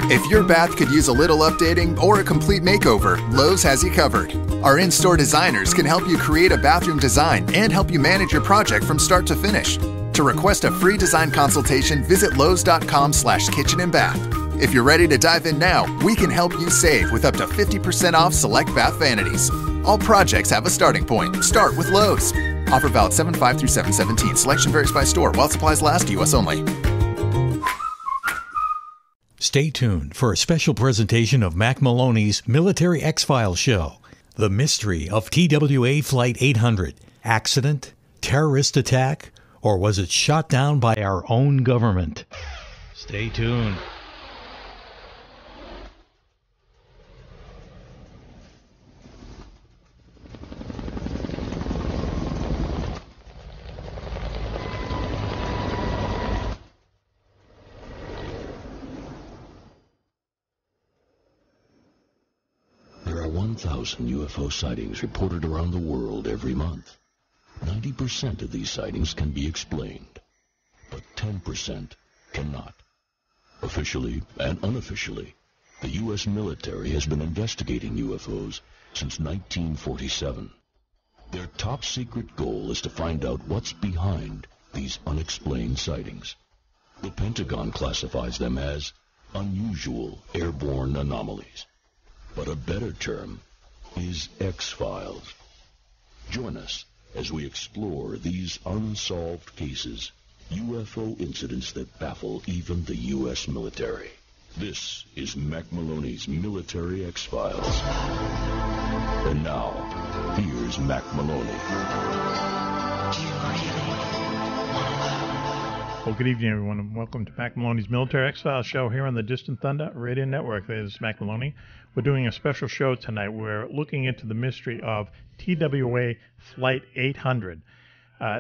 If your bath could use a little updating or a complete makeover, Lowe's has you covered. Our in-store designers can help you create a bathroom design and help you manage your project from start to finish. To request a free design consultation, visit lowes.com/kitchen and bath. If you're ready to dive in now, we can help you save with up to 50% off select bath vanities. All projects have a starting point. Start with Lowe's. Offer valid 7/5 through 7/17. Selection varies by store. While supplies last, U.S. only. Stay tuned for a special presentation of Mack Maloney's Military X-Files show, The Mystery of TWA Flight 800. Accident? Terrorist attack? Or was it shot down by our own government? Stay tuned. There are 1,000 UFO sightings reported around the world every month. 90% of these sightings can be explained, but 10% cannot. Officially and unofficially, the U.S. military has been investigating UFOs since 1947. Their top secret goal is to find out what's behind these unexplained sightings. The Pentagon classifies them as unusual airborne anomalies. But a better term is X-Files. Join us as we explore these unsolved cases, UFO incidents that baffle even the U.S. military. This is Mack Maloney's Military X-Files. And now, here's Mack Maloney. Well, good evening, everyone, and welcome to Mack Maloney's Military X-Files show here on the Distant Thunder Radio Network. This is Mack Maloney. We're doing a special show tonight. We're looking into the mystery of TWA Flight 800.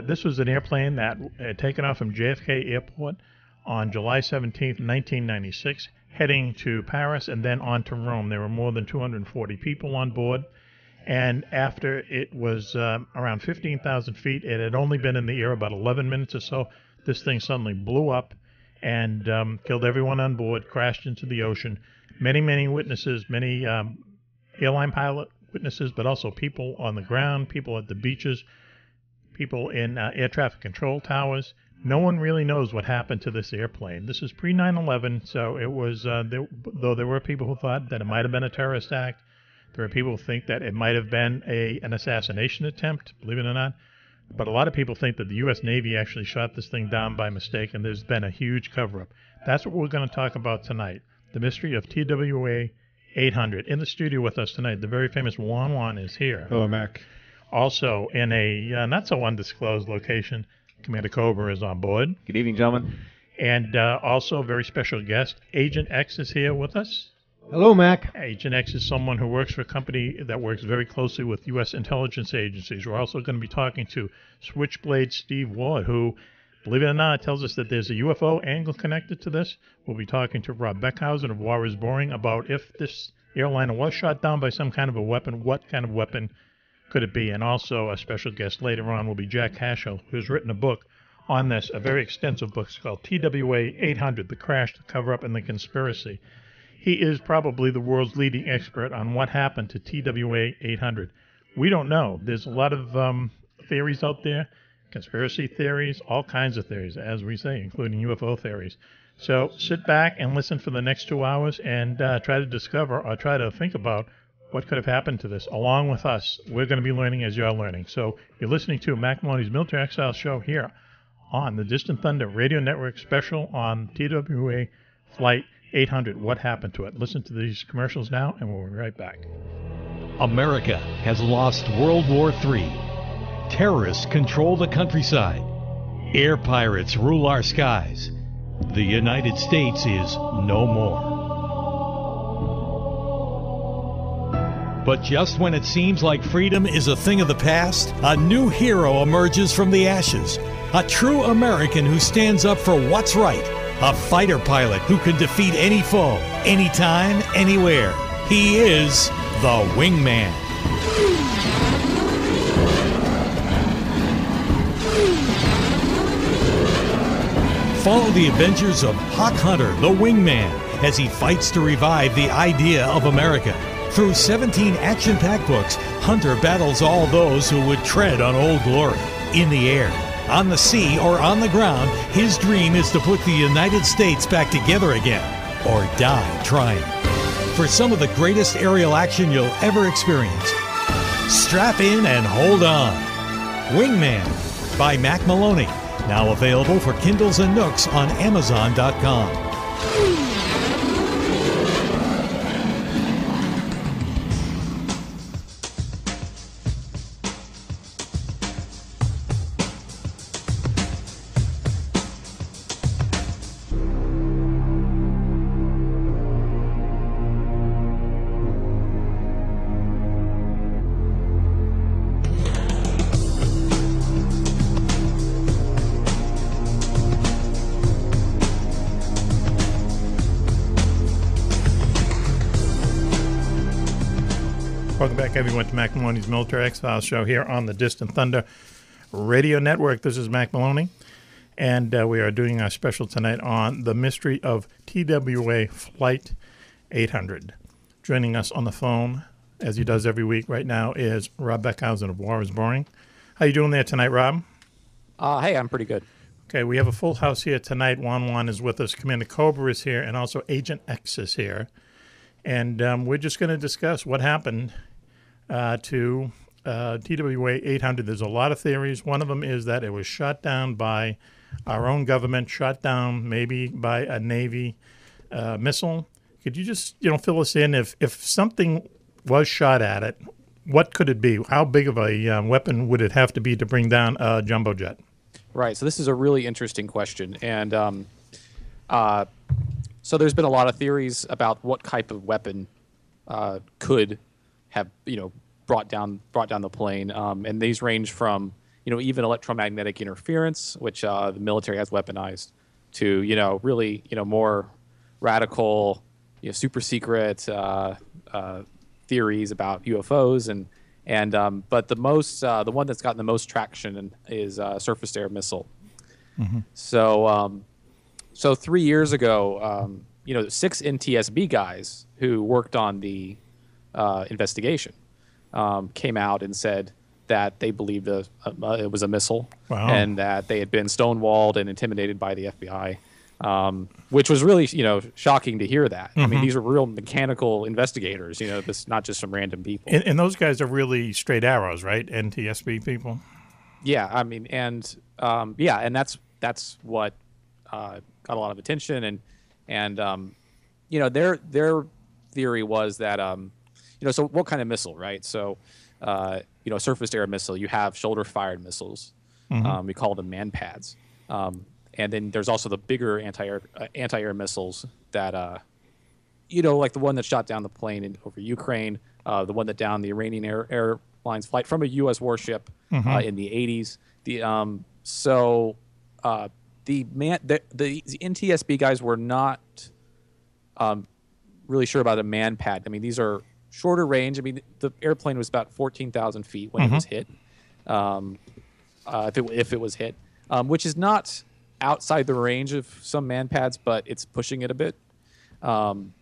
This was an airplane that had taken off from JFK Airport on July 17th, 1996, heading to Paris and then on to Rome. There were more than 240 people on board. And after it was around 15,000 feet, it had only been in the air about 11 minutes or so. This thing suddenly blew up and killed everyone on board, crashed into the ocean. Many witnesses, many airline pilot witnesses, but also people on the ground, people at the beaches, people in air traffic control towers. No one really knows what happened to this airplane. This is pre-9/11, so it was, though there were people who thought that it might have been a terrorist act. There are people who think that it might have been an assassination attempt, believe it or not. But a lot of people think that the U.S. Navy actually shot this thing down by mistake, and there's been a huge cover-up. That's what we're going to talk about tonight, the mystery of TWA 800. In the studio with us tonight, the very famous Juan-Juan is here. Hello, Mac. Also, in a not-so-undisclosed location, Commander Cobra is on board. Good evening, gentlemen. And also a very special guest, Agent X is here with us. Hello, Mac. Agent X is someone who works for a company that works very closely with U.S. intelligence agencies. We're also going to be talking to Switchblade Steve Ward, who, believe it or not, tells us that there's a UFO angle connected to this. We'll be talking to Rob Beckhusen of War is Boring about if this airliner was shot down by some kind of a weapon, what kind of weapon could it be? And also a special guest later on will be Jack Cashill, who's written a book on this, a very extensive book. It's called TWA 800, The Crash, the Cover-Up, and the Conspiracy. He is probably the world's leading expert on what happened to TWA 800. We don't know. There's a lot of theories out there, conspiracy theories, all kinds of theories, as we say, including UFO theories. So sit back and listen for the next 2 hours and try to discover or try to think about what could have happened to this. Along with us, we're going to be learning as you're learning. So you're listening to Mack Maloney's Military X-Files show here on the Distant Thunder Radio Network special on TWA Flight 800. What happened to it? Listen to these commercials now, and we'll be right back. America has lost World War III. Terrorists control the countryside. Air pirates rule our skies. The United States is no more. But just when it seems like freedom is a thing of the past, a new hero emerges from the ashes. A true American who stands up for what's right. A fighter pilot who can defeat any foe, anytime, anywhere. He is the Wingman. Follow the adventures of Hawk Hunter, the Wingman, as he fights to revive the idea of America. Through 17 action-packed books, Hunter battles all those who would tread on Old Glory. In the air, on the sea, or on the ground, his dream is to put the United States back together again, or die trying. For some of the greatest aerial action you'll ever experience, strap in and hold on. Wingman by Mack Maloney, now available for Kindles and Nooks on Amazon.com. Welcome back, everyone, to Mack Maloney's Military X-Files show here on the Distant Thunder Radio Network. This is Mack Maloney, and we are doing our special tonight on the mystery of TWA Flight 800. Joining us on the phone, as he does every week right now, is Rob Beckhusen of War is Boring. How you doing there tonight, Rob? Hey, I'm pretty good. Okay, we have a full house here tonight. Juan-Juan is with us. Commander Cobra is here, and also Agent X is here. And we're just going to discuss what happened to TWA 800. There's a lot of theories. One of them is that it was shot down by our own government, shot down maybe by a Navy missile. Could you just fill us in? If something was shot at it, what could it be? How big of a weapon would it have to be to bring down a jumbo jet? Right. So this is a really interesting question. And so there's been a lot of theories about what type of weapon could have, brought down the plane. And these range from, even electromagnetic interference, which the military has weaponized, to, really, more radical, super secret theories about UFOs. But the one that's gotten the most traction is surface air missile. Mm-hmm. So 3 years ago, 6 NTSB guys who worked on the investigation came out and said that they believed it was a missile. Wow. And that they had been stonewalled and intimidated by the FBI, which was really, shocking to hear that. Mm-hmm. I mean, these are real mechanical investigators, this not just some random people. And those guys are really straight arrows, right? NTSB people? Yeah, I mean, and that's what got a lot of attention, and their theory was that so what kind of missile, right? So surface air missile, you have shoulder fired missiles. Mm-hmm. We call them man pads, and then there's also the bigger anti-air missiles that like the one that shot down the plane over Ukraine, the one that downed the Iranian Airlines flight from a U.S. warship in the 80s. The NTSB guys were not really sure about a man pad. I mean, these are shorter range. I mean, the airplane was about 14,000 feet when it was hit, if it was hit, which is not outside the range of some man pads, but it's pushing it a bit, from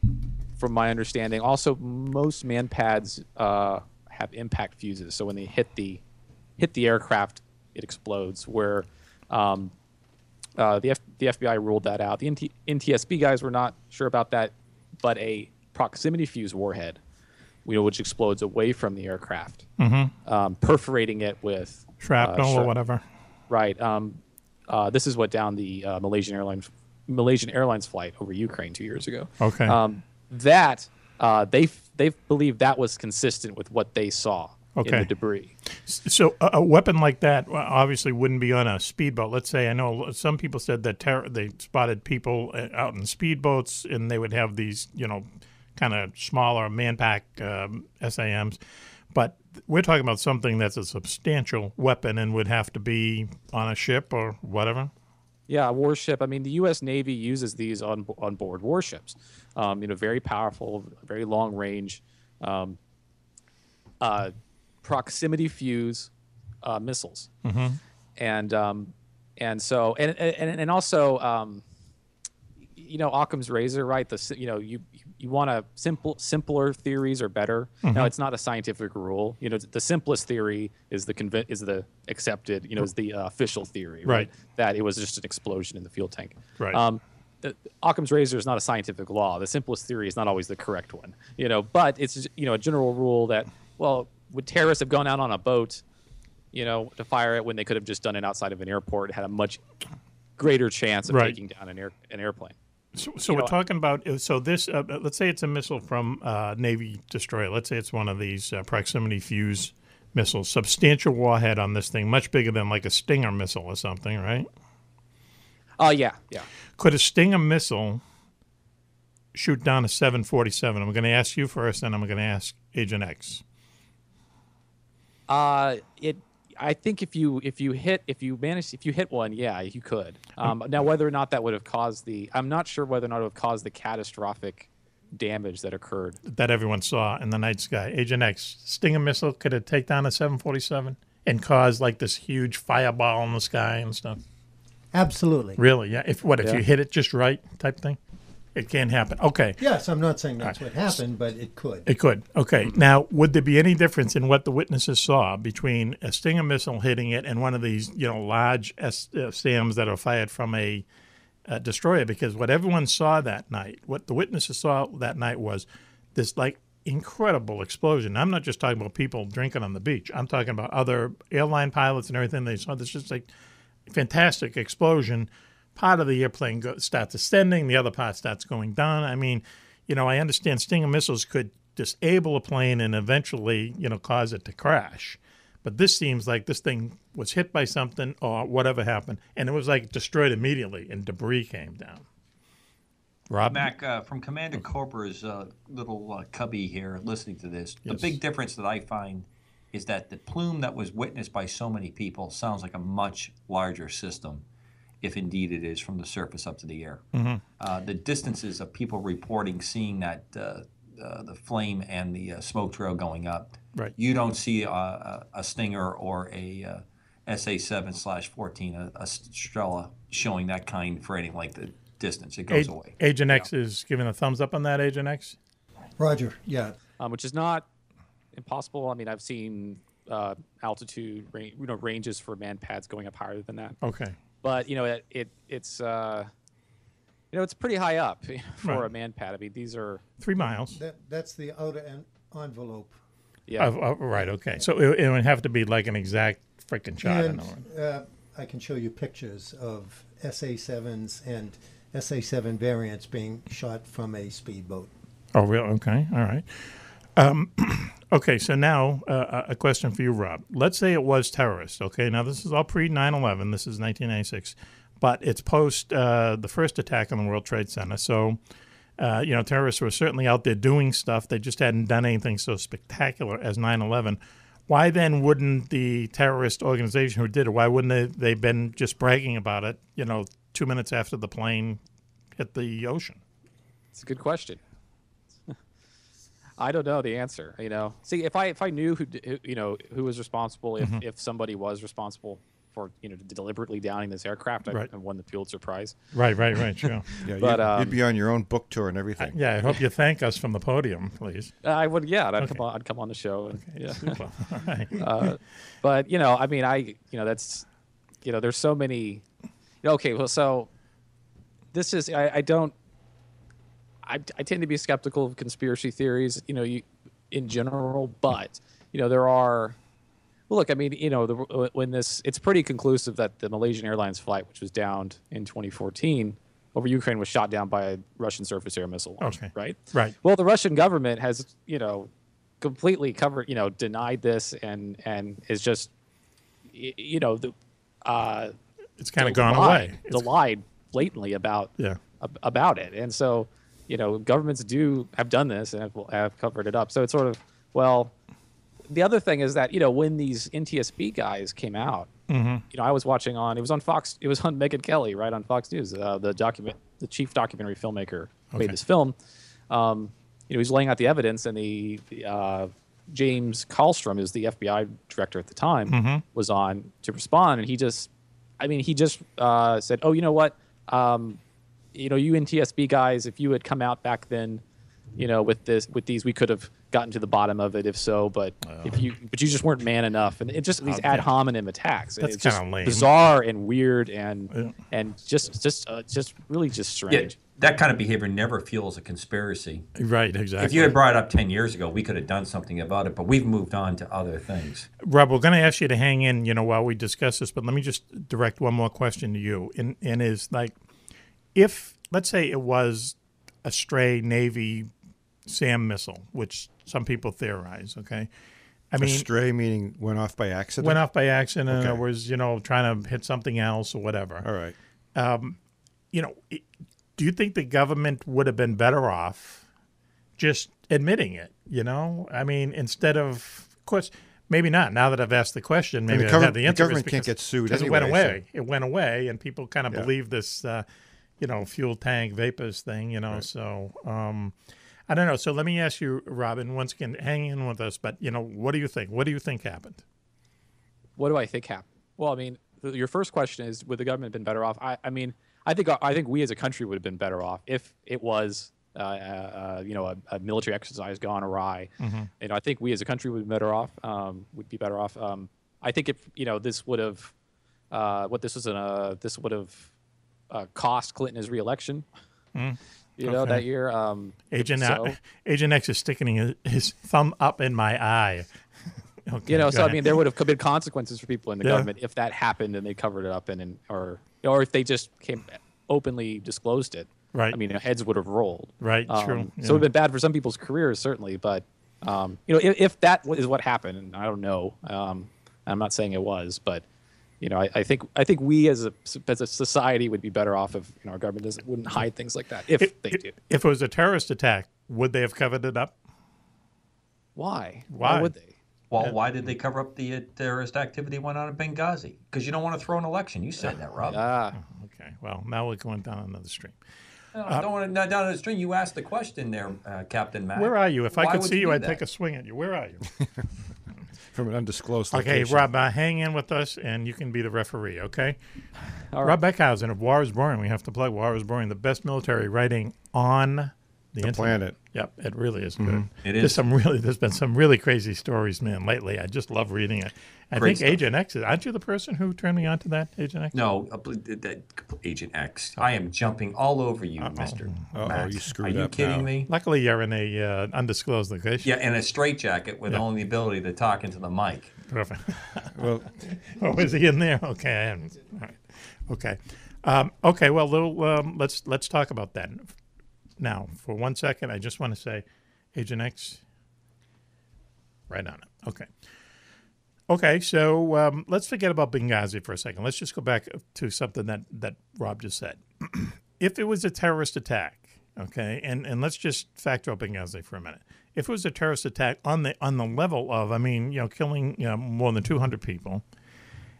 my understanding. Also, most man pads have impact fuses, so when they hit the aircraft, it explodes. Where the FBI ruled that out. The NTSB guys were not sure about that, but a proximity fuse warhead, which explodes away from the aircraft, perforating it with shrapnel or whatever. Right. This is what downed the Malaysian Airlines flight over Ukraine 2 years ago. Okay. They believe that was consistent with what they saw in the debris. So a weapon like that obviously wouldn't be on a speedboat. Let's say, I know some people said that they spotted people out in speedboats, and they would have these, kind of smaller man-pack SAMs. But we're talking about something that's a substantial weapon and would have to be on a ship or whatever. Yeah, a warship. I mean, the U.S. Navy uses these on board warships. Very powerful, very long range, proximity fuse missiles, and also Occam's razor, right? You want a simpler theories are better. Mm-hmm. Now, it's not a scientific rule. The simplest theory is the accepted, is the official theory, right? That it was just an explosion in the fuel tank. Right. Occam's razor is not a scientific law. The simplest theory is not always the correct one, but it's, a general rule that, well, would terrorists have gone out on a boat, to fire it when they could have just done it outside of an airport? It had a much greater chance of taking down an airplane. So we're talking about, this, let's say it's a missile from Navy destroyer. Let's say it's one of these proximity fuse missiles. Substantial warhead on this thing, much bigger than like a Stinger missile or something, right? Yeah. Could a Stinger missile shoot down a 747? I'm going to ask you first, and I'm going to ask Agent X. I think if you hit one, yeah, you could. Now, whether or not that would have caused I'm not sure whether or not it would have caused the catastrophic damage that occurred. That everyone saw in the night sky. Agent X, Stinger missile, could it take down a 747 and cause like this huge fireball in the sky and stuff? Absolutely. Really? Yeah. If you hit it just right type thing? It can happen. Okay. Yes, I'm not saying that's what happened, but it could. It could. Okay. Now, would there be any difference in what the witnesses saw between a Stinger missile hitting it and one of these, large SAMs that are fired from a destroyer? Because what everyone saw that night, what the witnesses saw that night was this like incredible explosion. I'm not just talking about people drinking on the beach. I'm talking about other airline pilots and everything. They saw this just like fantastic explosion. Part of the airplane starts ascending, the other part starts going down. I mean, I understand Stinger missiles could disable a plane and eventually, cause it to crash. But this seems like this thing was hit by something or whatever happened, and it was like destroyed immediately, and debris came down. Rob? Mac, from Commander Cobra's little cubby here, listening to this, the big difference that I find is that the plume that was witnessed by so many people sounds like a much larger system, if indeed it is, from the surface up to the air. Mm-hmm. The distances of people reporting seeing that the flame and the smoke trail going up, you don't see a Stinger or a SA-7/14, a Strela showing that kind for anything like the distance. It goes away. Agent X is giving a thumbs up on that, Agent X? Roger, yeah. Which is not impossible. I mean, I've seen altitude ranges for man pads going up higher than that. Okay. But it's pretty high up for a man pad. I mean, these are 3 miles. That's the outer envelope. Yeah. Right. Okay. So it would have to be like an exact freaking shot. And I can show you pictures of SA-7s and SA-7 variants being shot from a speedboat. Oh, really? Okay. All right. Okay, so now a question for you, Rob. Let's say it was terrorists, okay? Now, this is all pre-9/11. This is 1996, but it's post the first attack on the World Trade Center. So, terrorists were certainly out there doing stuff. They just hadn't done anything so spectacular as 9/11. Why then wouldn't the terrorist organization who did it, why wouldn't they been just bragging about it, 2 minutes after the plane hit the ocean? It's a good question. I don't know the answer. See, if I knew who was responsible, if somebody was responsible for deliberately downing this aircraft, I won the Pulitzer Prize. Right, sure. Yeah, but you'd be on your own book tour and everything. I hope you thank us from the podium, please. I would. Yeah, I'd come on the show. And, okay, super. All right. But that's there's so many. Okay, well, so this is I tend to be skeptical of conspiracy theories, in general, but, there are, well, look, I mean, it's pretty conclusive that the Malaysian Airlines flight, which was downed in 2014 over Ukraine, was shot down by a Russian surface air missile launch, right? Right. Well, the Russian government has, completely denied this and is just, it's kind of gone away. Lied blatantly about it. And so, governments have done this and have covered it up. So it's sort of, well, the other thing is that, when these NTSB guys came out, I was watching it was on Fox, it was on Megyn Kelly, right, on Fox News, the chief documentary filmmaker made this film. He's laying out the evidence, and the James Kallstrom, who's the FBI director at the time, was on to respond, and he just said, oh, you know what? you NTSB guys, if you had come out back then, with these, we could have gotten to the bottom of it if so. But you just weren't man enough, and it's just these ad hominem attacks. That's just kind of lame, bizarre and weird, and just really just strange. Yeah, that kind of behavior never fuels a conspiracy. Right, exactly. If you had brought it up 10 years ago, we could have done something about it, but we've moved on to other things. Rob, we're going to ask you to hang in, while we discuss this, but let me just direct one more question to you. And is like, if, let's say it was a stray Navy SAM missile, which some people theorize, okay? I mean, a stray meaning went off by accident? Went off by accident, okay. Or was, trying to hit something else or whatever. All right. Do you think the government would have been better off just admitting it, I mean, instead of course, maybe not. Now that I've asked the question, maybe I have the answer. The government can't get sued because anyway. It went away. So. It went away, and people kind of believe this, fuel tank vapors thing, Right. So I don't know. So let me ask you, Robin, once again, hang in with us. But, what do you think? What do you think happened? What do I think happened? Well, I mean, your first question is, would the government have been better off? I think we as a country would have been better off if it was, a military exercise gone awry. Mm-hmm. I think we as a country would be better off. I think if this would have, this would have cost Clinton his reelection. That year. Agent X is sticking his thumb up in my eye. Okay, I mean, there would have been consequences for people in the government if that happened and they covered it up or if they just openly disclosed it. Right. I mean, heads would have rolled. Right. True. So it would have been bad for some people's careers, certainly. But if that is what happened, and I don't know, I'm not saying it was, but I think we as a society would be better off if our government wouldn't hide things like that. If they did. If it was a terrorist attack, would they have covered it up? Why? Why would they? Well, why did they cover up the terrorist activity went on in Benghazi? Because you don't want to throw an election. You said that, Rob. Okay. Well, now we're going down another stream. No, I don't want to down the stream. You asked the question there, Captain Mack. Where are you? If I could see you, I'd that? take a swing at you. Where are you? From an undisclosed okay, location. Rob, hang in with us, and you can be the referee, okay? All Rob Beckhusen of War is Boring. We have to plug War is Boring, the best military writing on the internet. Planet. Yep, it really is good. It is. There's been some really crazy stories, man, lately. I just love reading it. I think stuff. Agent X, aren't you the person who turned me on to that, Agent X? No, Agent X. I am jumping all over you, Mr. Mack. You screwed up. Are you kidding now. me? Luckily, you're in a undisclosed location. Yeah, in a straitjacket with only the ability to talk into the mic. Perfect. Well, is he in there? Okay. All right. Okay. Okay. Well, let's talk about that. Now, for 1 second, I just want to say, Agent X, right on it. Okay. Okay, so let's forget about Benghazi for a second. Let's just go back to something that Rob just said. If it was a terrorist attack, okay, and let's just factor out Benghazi for a minute. If it was a terrorist attack on the level of, killing more than 200 people,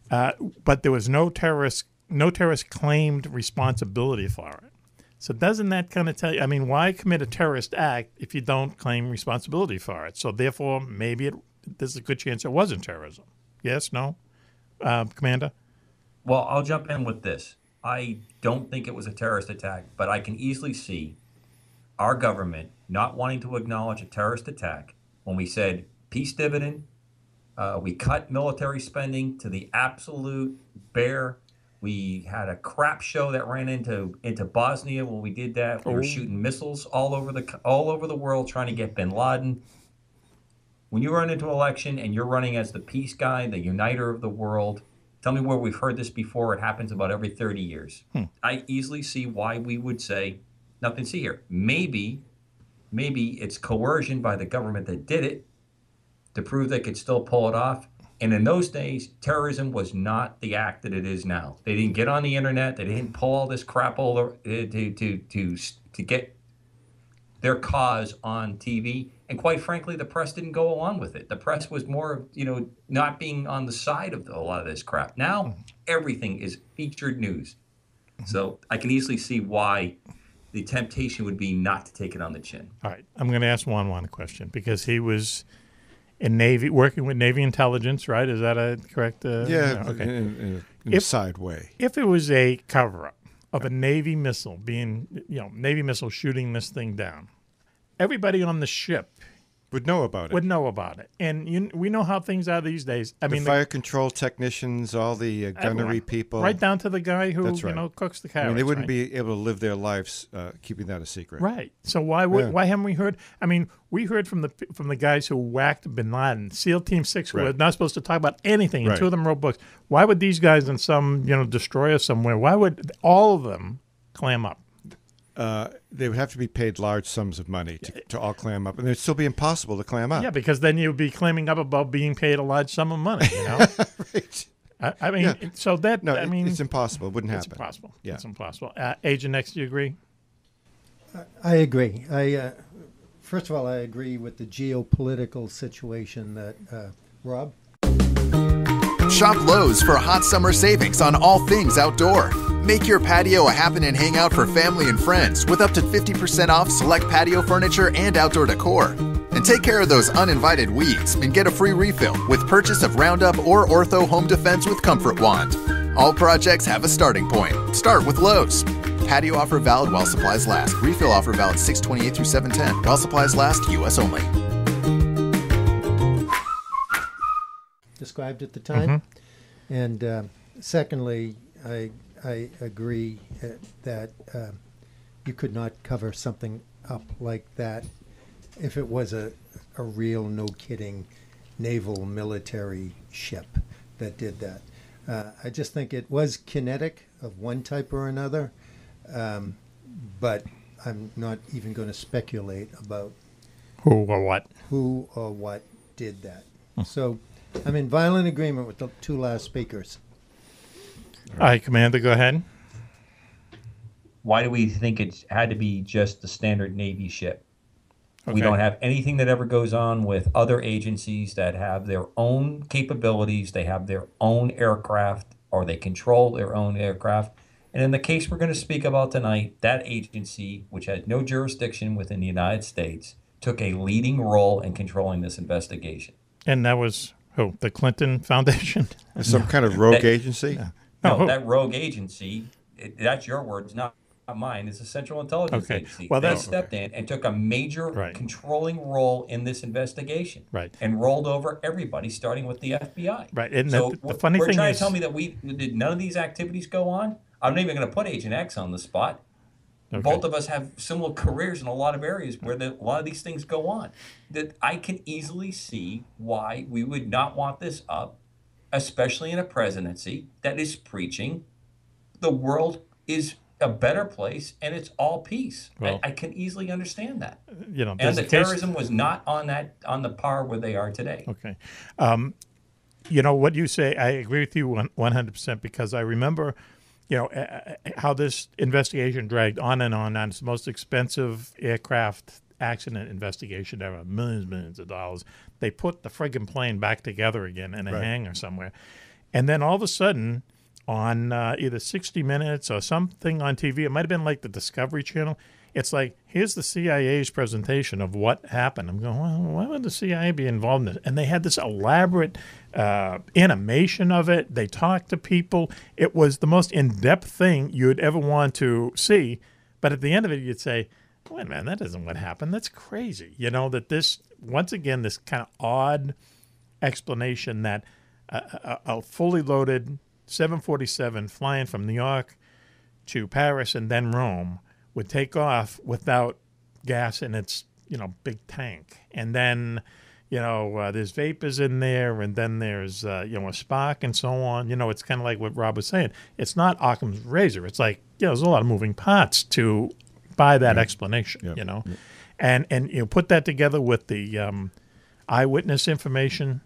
but there was no terrorist claimed responsibility for it. So doesn't that kind of tell you, why commit a terrorist act if you don't claim responsibility for it? So therefore, maybe there's a good chance it wasn't terrorism. Yes, no? Commander? Well, I'll jump in with this. I don't think it was a terrorist attack, but I can easily see our government not wanting to acknowledge a terrorist attack when we said peace dividend, we cut military spending to the absolute bare. We had a crap show that ran into Bosnia when we did that. We were shooting missiles all over the world trying to get bin Laden. When you run into an election and you're running as the peace guy, the uniter of the world, tell me where we've heard this before. It happens about every 30 years. I easily see why we would say nothing to see here. Maybe it's coercion by the government that did it to prove they could still pull it off. And in those days, terrorism was not the act that it is now. They didn't get on the internet. They didn't pull all this crap over to get their cause on TV. And quite frankly, the press didn't go along with it. The press was more, not being on the side of a lot of this crap. Now, everything is featured news. So I can easily see why the temptation would be not to take it on the chin. All right. I'm going to ask Juan-Juan a question because he was in Navy, working with Navy intelligence, right? Is that a correct? yeah, okay. in a side way. If it was a cover-up, of a Navy missile Navy missile shooting this thing down, everybody on the ship would know about it. And we know how things are these days. I mean, fire control technicians, all the gunnery people. Right down to the guy who, That's right. Cooks the carrots. I mean, they wouldn't be able to live their lives keeping that a secret. Right. So why haven't we heard? I mean, we heard from the guys who whacked bin Laden, SEAL Team 6, who were not supposed to talk about anything, and two of them wrote books. Why would these guys in some, destroyer somewhere, why would all of them clam up? They would have to be paid large sums of money to all clam up, and it'd still be impossible to clam up. Yeah, because then you'd be claiming up about being paid a large sum of money. Right. I mean, so that it's impossible. It wouldn't happen. It's impossible. Yeah. It's impossible. Agent X, do you agree? I agree. First of all, I agree with the geopolitical situation that Rob. Shop Lowe's for hot summer savings on all things outdoor. Make your patio a happening hangout for family and friends with up to 50% off select patio furniture and outdoor decor. And take care of those uninvited weeds and get a free refill with purchase of Roundup or Ortho Home Defense with Comfort Wand. All projects have a starting point. Start with Lowe's. Patio offer valid while supplies last. Refill offer valid 6/28 through 7/10. While supplies last, U.S. only. Described at the time. And secondly, I agree that you could not cover something up like that if it was a real, no-kidding naval military ship that did that. I just think it was kinetic of one type or another, but I'm not even going to speculate about who or what did that. So I'm in violent agreement with the two last speakers. All right, Commander, go ahead. Why do we think it had to be just the standard Navy ship? Okay. We don't have anything that ever goes on with other agencies that have their own capabilities. They have their own aircraft, or they control their own aircraft. And in the case we're going to speak about tonight, that agency, which had no jurisdiction within the United States, took a leading role in controlling this investigation. And that was who? The Clinton Foundation? Some kind of rogue agency? No, that rogue agency, that's your words, not mine, is a Central Intelligence Agency. Well, they stepped in and took a major controlling role in this investigation. Right. And rolled over everybody, starting with the FBI. Right. And so the funny thing is, trying to tell me that did none of these activities go on? I'm not even going to put Agent X on the spot. Okay. Both of us have similar careers in a lot of areas where a lot of these things go on. That I can easily see why we would not want this up, especially in a presidency that is preaching the world is a better place and it's all peace. Well, I can easily understand that. And the terrorism was not on the par where they are today. Okay. What you say, I agree with you 100% because I remember how this investigation dragged on and on. It's the most expensive aircraft accident investigation ever, millions of dollars. They put the friggin' plane back together again in a hangar somewhere. And then all of a sudden, on either 60 Minutes or something on TV, it might have been like the Discovery Channel, it's like, here's the CIA's presentation of what happened. I'm going, well, why would the CIA be involved in this? And they had this elaborate animation of it. They talked to people. It was the most in-depth thing you'd ever want to see. But at the end of it, you'd say, wait a minute, that isn't what happened. That's crazy. That this, once again, this kind of odd explanation that a fully loaded 747 flying from New York to Paris and then Rome would take off without gas in its, big tank. And then, there's vapors in there, and then there's, a spark and so on. It's kind of like what Rob was saying. It's not Occam's razor. It's like, there's a lot of moving parts to buy that explanation, And you put that together with the eyewitness information.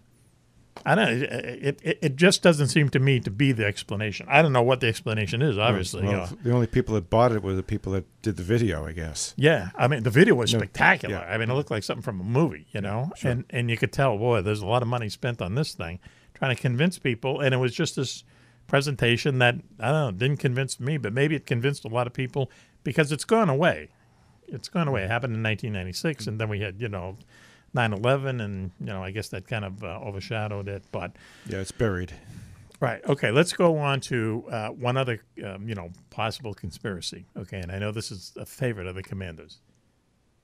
I don't know. It just doesn't seem to me to be the explanation. I don't know what the explanation is, obviously. Well, the only people that bought it were the people that did the video, I guess. Yeah. I mean, the video was spectacular. Yeah. I mean, it looked like something from a movie, Sure. And you could tell, boy, there's a lot of money spent on this thing, trying to convince people. And it was just this presentation that, I don't know, didn't convince me, but maybe it convinced a lot of people because it's gone away. It's gone away. It happened in 1996, and then we had, 9/11, and I guess that kind of overshadowed it. But yeah, it's buried. Right. Okay. Let's go on to one other, possible conspiracy. Okay. And I know this is a favorite of the commanders.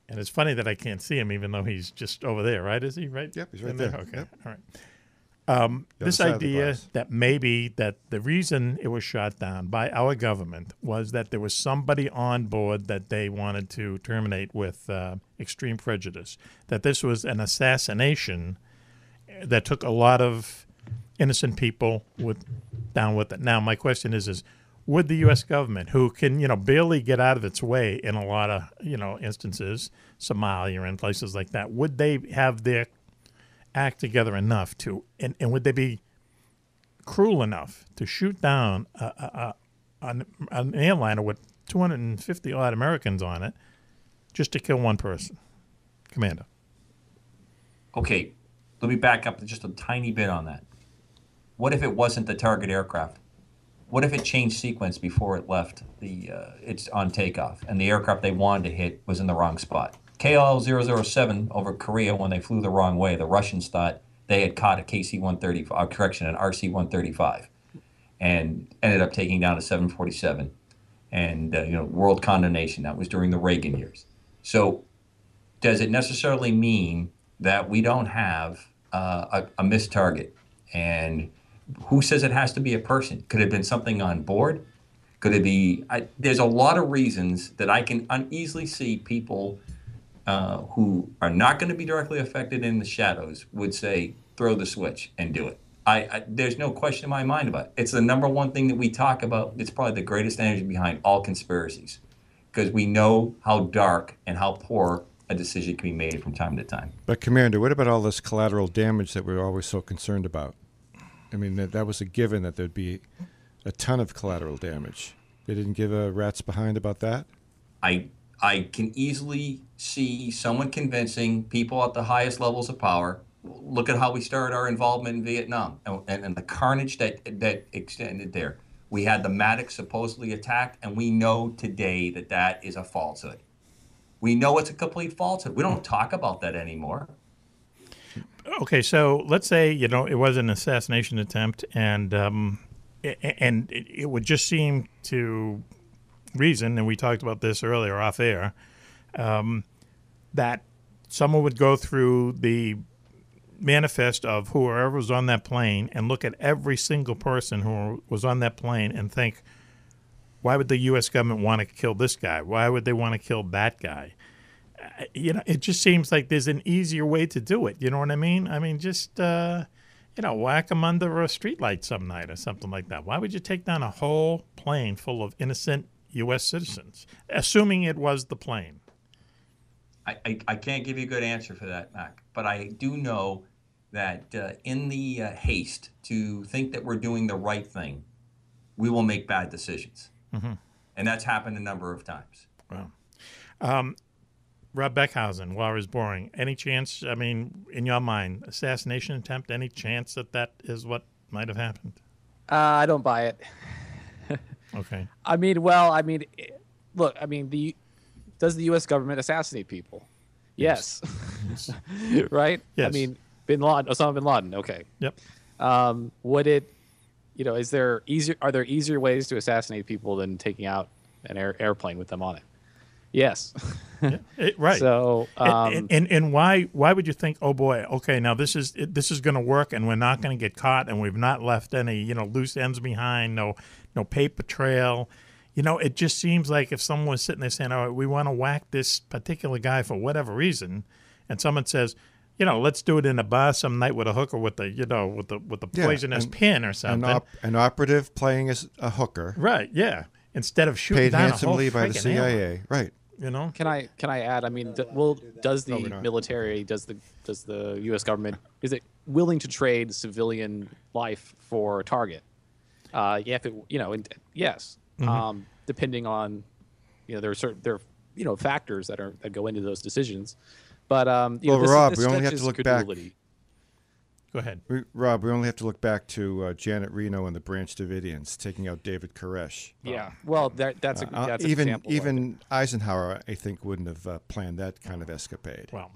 And it's funny that I can't see him, even though he's just over there, right? Is he right? Yep, he's right there. Okay. Yep. All right. This idea that maybe that the reason it was shot down by our government was that there was somebody on board that they wanted to terminate with extreme prejudice, that this was an assassination that took a lot of innocent people down with it. Now, my question is would the U.S. government, who can, barely get out of its way in a lot of, instances, Somalia and places like that, would they have their act together enough to, and would they be cruel enough to shoot down an airliner with 250 odd Americans on it just to kill one person? Commander. Okay, let me back up just a tiny bit on that. What if it wasn't the target aircraft? What if it changed sequence before it left it's on takeoff, and the aircraft they wanted to hit was in the wrong spot? KL-007 over Korea, when they flew the wrong way, the Russians thought they had caught a KC-135, an RC-135, and ended up taking down a 747, and world condemnation. That was during the Reagan years. So, does it necessarily mean that we don't have a missed target? And who says it has to be a person? Could it have been something on board? Could it be? There's a lot of reasons that I can uneasily see people who are not going to be directly affected in the shadows would say, throw the switch and do it. There's no question in my mind about it. It's the number one thing that we talk about. It's probably the greatest energy behind all conspiracies, because we know how dark and how poor a decision can be made from time to time. But, Commander, what about all this collateral damage that we're always so concerned about? I mean, that was a given that there'd be a ton of collateral damage. They didn't give a rat's behind about that? I can easily see someone convincing people at the highest levels of power. Look at how we started our involvement in Vietnam and the carnage that extended there. We had the Maddox supposedly attacked, and we know today that is a falsehood. We know it's a complete falsehood. We don't talk about that anymore. Okay, so let's say, it was an assassination attempt, and it would just seem to reason, and we talked about this earlier off air, that someone would go through the manifest of whoever was on that plane and look at every single person who was on that plane and think, why would the U.S. government want to kill this guy? Why would they want to kill that guy? It just seems like there's an easier way to do it. You know what I mean? I mean, just, whack them under a streetlight some night or something like that. Why would you take down a whole plane full of innocent U.S. citizens, assuming it was the plane? I can't give you a good answer for that, Mac, but I do know that in the haste to think that we're doing the right thing, we will make bad decisions. Mm-hmm. And that's happened a number of times. Wow. Rob Beckhusen, War is Boring. Any chance, in your mind, assassination attempt, any chance that is what might have happened? I don't buy it. Okay. Look, does the U.S. government assassinate people? Yes. Right? Yes. Osama bin Laden. Okay. Yep. Would it, are there easier ways to assassinate people than taking out an airplane with them on it? Yes. Yeah, right. So, and why would you think, oh boy, okay, now this is going to work, and we're not going to get caught, and we've not left any loose ends behind, no paper trail. It just seems like if someone was sitting there saying, all right, we want to whack this particular guy for whatever reason, and someone says, let's do it in a bar some night with a hooker with the poisonous pin or something. An operative playing as a hooker. Right. Yeah. Instead of shooting paid down handsomely a whole by the CIA. airline. Right. Can I add? Does the military, does the U.S. government, is it willing to trade civilian life for a target? Yes. Mm-hmm. Depending on, there are factors that go into those decisions. But Rob, we only have to look back. Go ahead, Rob. We only have to look back to Janet Reno and the Branch Davidians taking out David Koresh. Yeah, well, that's an example. Even Eisenhower, I think, wouldn't have planned that kind of escapade. Well,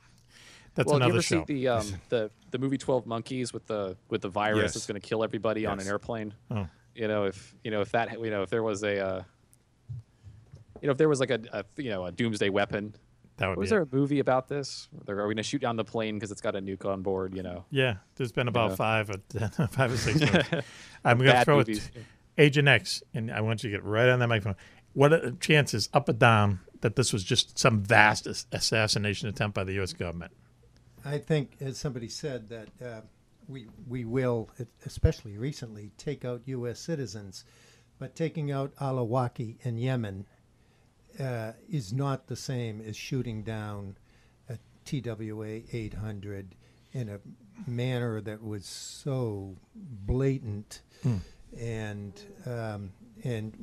That's well, another show. show. You ever see the movie 12 Monkeys with the virus Yes. that's going to kill everybody on an airplane? Oh. If there was a if there was like a doomsday weapon. That would Was be there a movie about this? Are we going to shoot down the plane because it's got a nuke on board? Yeah, there's been about 5 or 6 movies. I'm going to Bad throw movies. it Agent X, and I want you to get right on that microphone. What are the chances, up or down, that this was just some vast assassination attempt by the U.S. government? I think, as somebody said, that we will, especially recently, take out U.S. citizens, but taking out Al-Awlaki in Yemen is not the same as shooting down a TWA 800 in a manner that was so blatant and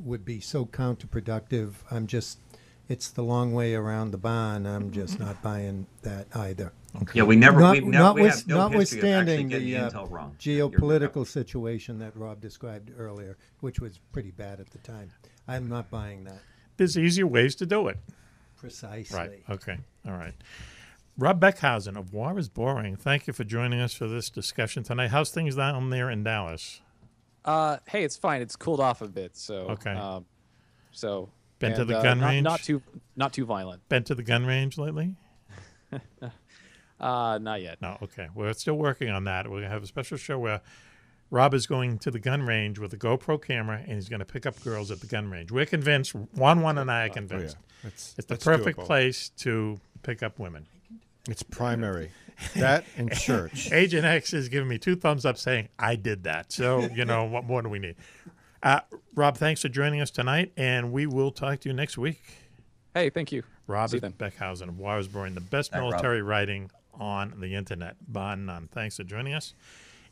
would be so counterproductive. It's the long way around the barn. I'm just not buying that either. Yeah, we have no history of actually notwithstanding getting the intel wrong. geopolitical situation that Rob described earlier, which was pretty bad at the time. I'm not buying that. There's easier ways to do it. Precisely. Right. Okay. All right. Rob Beckhusen of War is Boring. Thank you for joining us for this discussion tonight. How's things down there in Dallas? Hey, it's fine. It's cooled off a bit. So okay. Been to the gun range? Not too violent. Been to the gun range lately? Not yet. No. Okay. We're still working on that. We're gonna have a special show where Rob is going to the gun range with a GoPro camera, and he's going to pick up girls at the gun range. We're convinced. Juan-Juan and I are convinced. It's the perfect place to pick up women. It's primary. That and church. Agent X is giving me 2 thumbs up saying, I did that. So, what more do we need? Rob, thanks for joining us tonight, and we will talk to you next week. Hey, thank you. Rob Beckhusen of War is Boring, the best military writing on the internet, bar none. Thanks for joining us.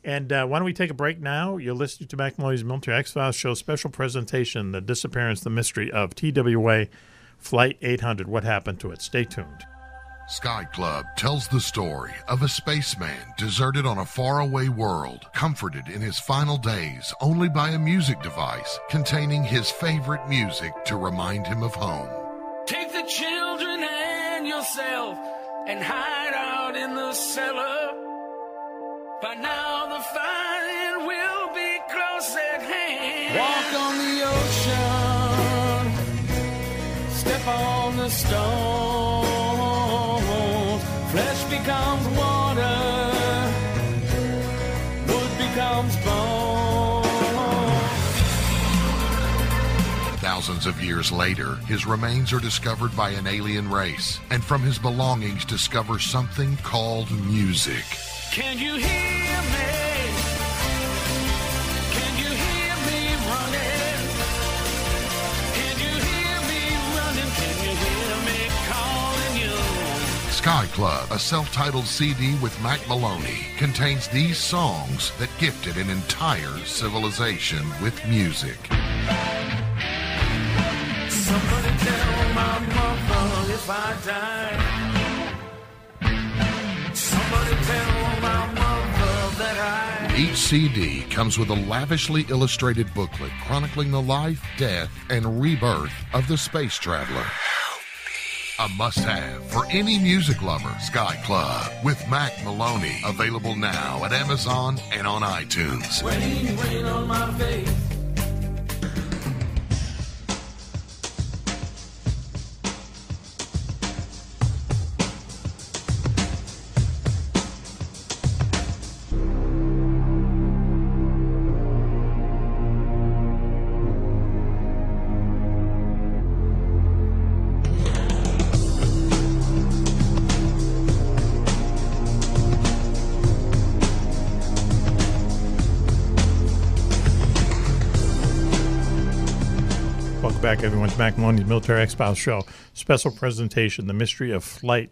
And why don't we take a break now? You're listening to Mack Maloney's Military X-Files show special presentation, The Disappearance, the Mystery of TWA Flight 800. What happened to it? Stay tuned. Sky Club tells the story of a spaceman deserted on a faraway world, comforted in his final days only by a music device containing his favorite music to remind him of home. Take the children and yourself and hide out in the cellar. By now the fighting will be close at hand. Walk on the ocean, step on the stones. Flesh becomes water, wood becomes bone. Thousands of years later, his remains are discovered by an alien race, and from his belongings discover something called music. Can you hear me? Can you hear me running? Can you hear me running? Can you hear me calling you? Sky Club, a self-titled CD with Mack Maloney, contains these songs that gifted an entire civilization with music. Somebody tell my mother if I die. Somebody tell my mother that Each CD comes with a lavishly illustrated booklet chronicling the life, death, and rebirth of the space traveler. A must-have for any music lover. Sky Club with Mack Maloney. Available now at Amazon and on iTunes. rain on my face. Back, everyone's Mack Maloney's Military X-Files show. Special presentation, The Mystery of Flight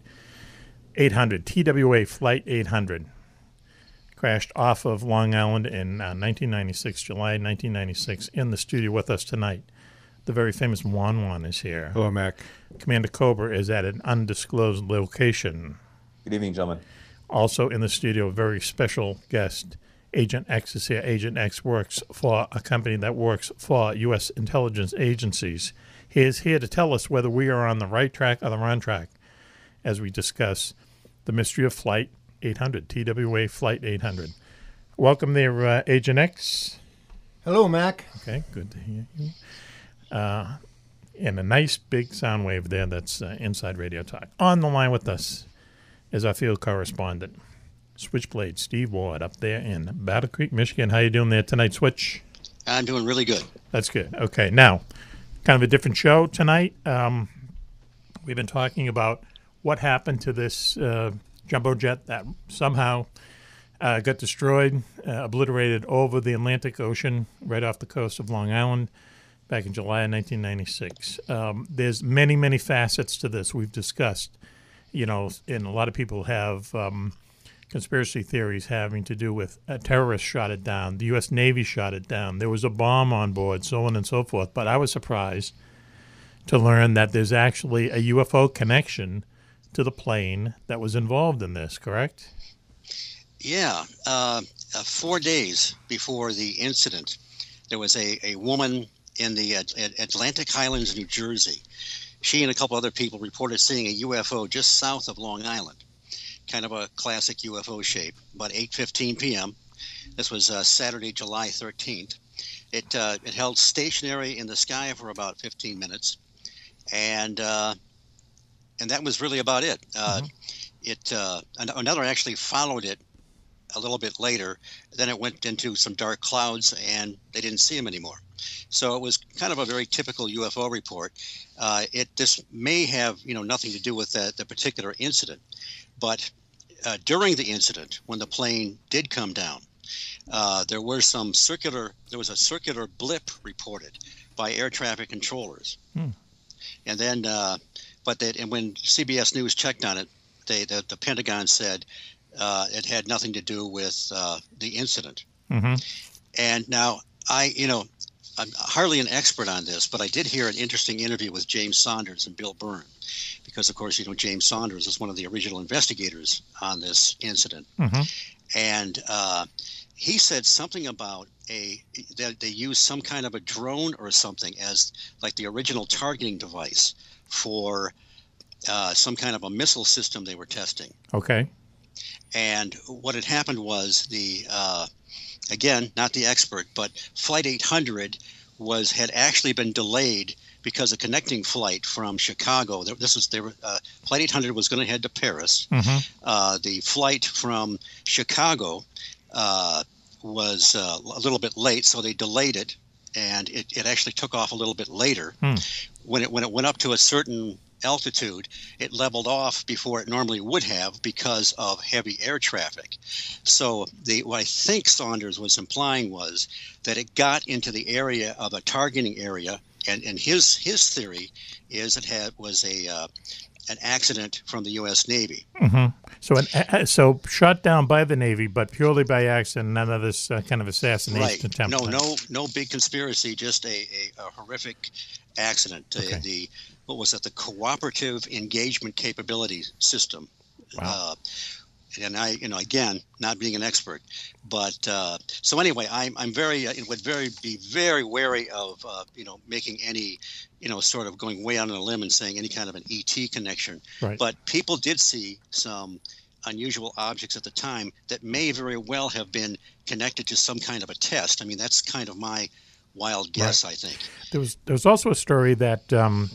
800, TWA Flight 800. Crashed off of Long Island in 1996, July 1996. In the studio with us tonight, the very famous Juan-Juan is here. Hello, Mac. Commander Cobra is at an undisclosed location. Good evening, gentlemen. Also in the studio, a very special guest, Agent X is here. Agent X works for a company that works for U.S. intelligence agencies. He is here to tell us whether we are on the right track or the wrong track as we discuss The Mystery of Flight 800, TWA Flight 800. Welcome there, Agent X. Hello, Mac. Okay, good to hear you. And a nice big sound wave there that's Inside Radio Talk. On the line with us is our field correspondent, Switchblade Steve Ward, up there in Battle Creek, Michigan. How you doing there tonight, Switch? I'm doing really good. That's good. Okay, now, kind of a different show tonight. We've been talking about what happened to this jumbo jet that somehow got destroyed, obliterated over the Atlantic Ocean right off the coast of Long Island back in July of 1996. There's many, many facets to this we've discussed, and a lot of people have conspiracy theories having to do with a terrorist shot it down, the U.S. Navy shot it down, there was a bomb on board, so on and so forth. But I was surprised to learn that there's actually a UFO connection to the plane that was involved in this, correct? Yeah. 4 days before the incident, there was a woman in the Atlantic Highlands, New Jersey. She and a couple other people reported seeing a UFO just south of Long Island, kind of a classic UFO shape, about 8:15 p.m. This was Saturday, July 13th. It held stationary in the sky for about 15 minutes, and that was really about it. Another actually followed it a little bit later. Then it went into some dark clouds, and they didn't see him anymore. So it was kind of a very typical UFO report. This may have nothing to do with the particular incident, but during the incident, when the plane did come down, there was a circular blip reported by air traffic controllers. And then, and when CBS News checked on it, the Pentagon said it had nothing to do with the incident. Mm-hmm. And now I'm hardly an expert on this, but I did hear an interesting interview with James Saunders and Bill Byrne, because of course James Saunders is one of the original investigators on this incident. Mm-hmm. And he said something about that they used some kind of a drone or something as like the original targeting device for some kind of a missile system they were testing. Okay. And what had happened was again, not the expert, but Flight 800 had actually been delayed because a connecting flight from Chicago. Flight 800 was going to head to Paris. Mm-hmm. The flight from Chicago was a little bit late, so they delayed it, and it actually took off a little bit later. When it went up to a certain altitude, it leveled off before it normally would have because of heavy air traffic. So what I think Saunders was implying was that it got into the area of a targeting area, and his theory is it was an accident from the U.S. Navy. Mm-hmm. So shot down by the Navy, but purely by accident, none of this kind of assassination attempt. No big conspiracy, just a horrific accident. Okay. What was it? The Cooperative Engagement Capability System. Wow. And I, again, not being an expert, but so anyway, I'm would be very wary of making any, sort of going way out on a limb and saying any kind of an ET connection. Right. But people did see some unusual objects at the time that may very well have been connected to some kind of a test. I mean, that's kind of my wild guess, right. I think. There was also a story that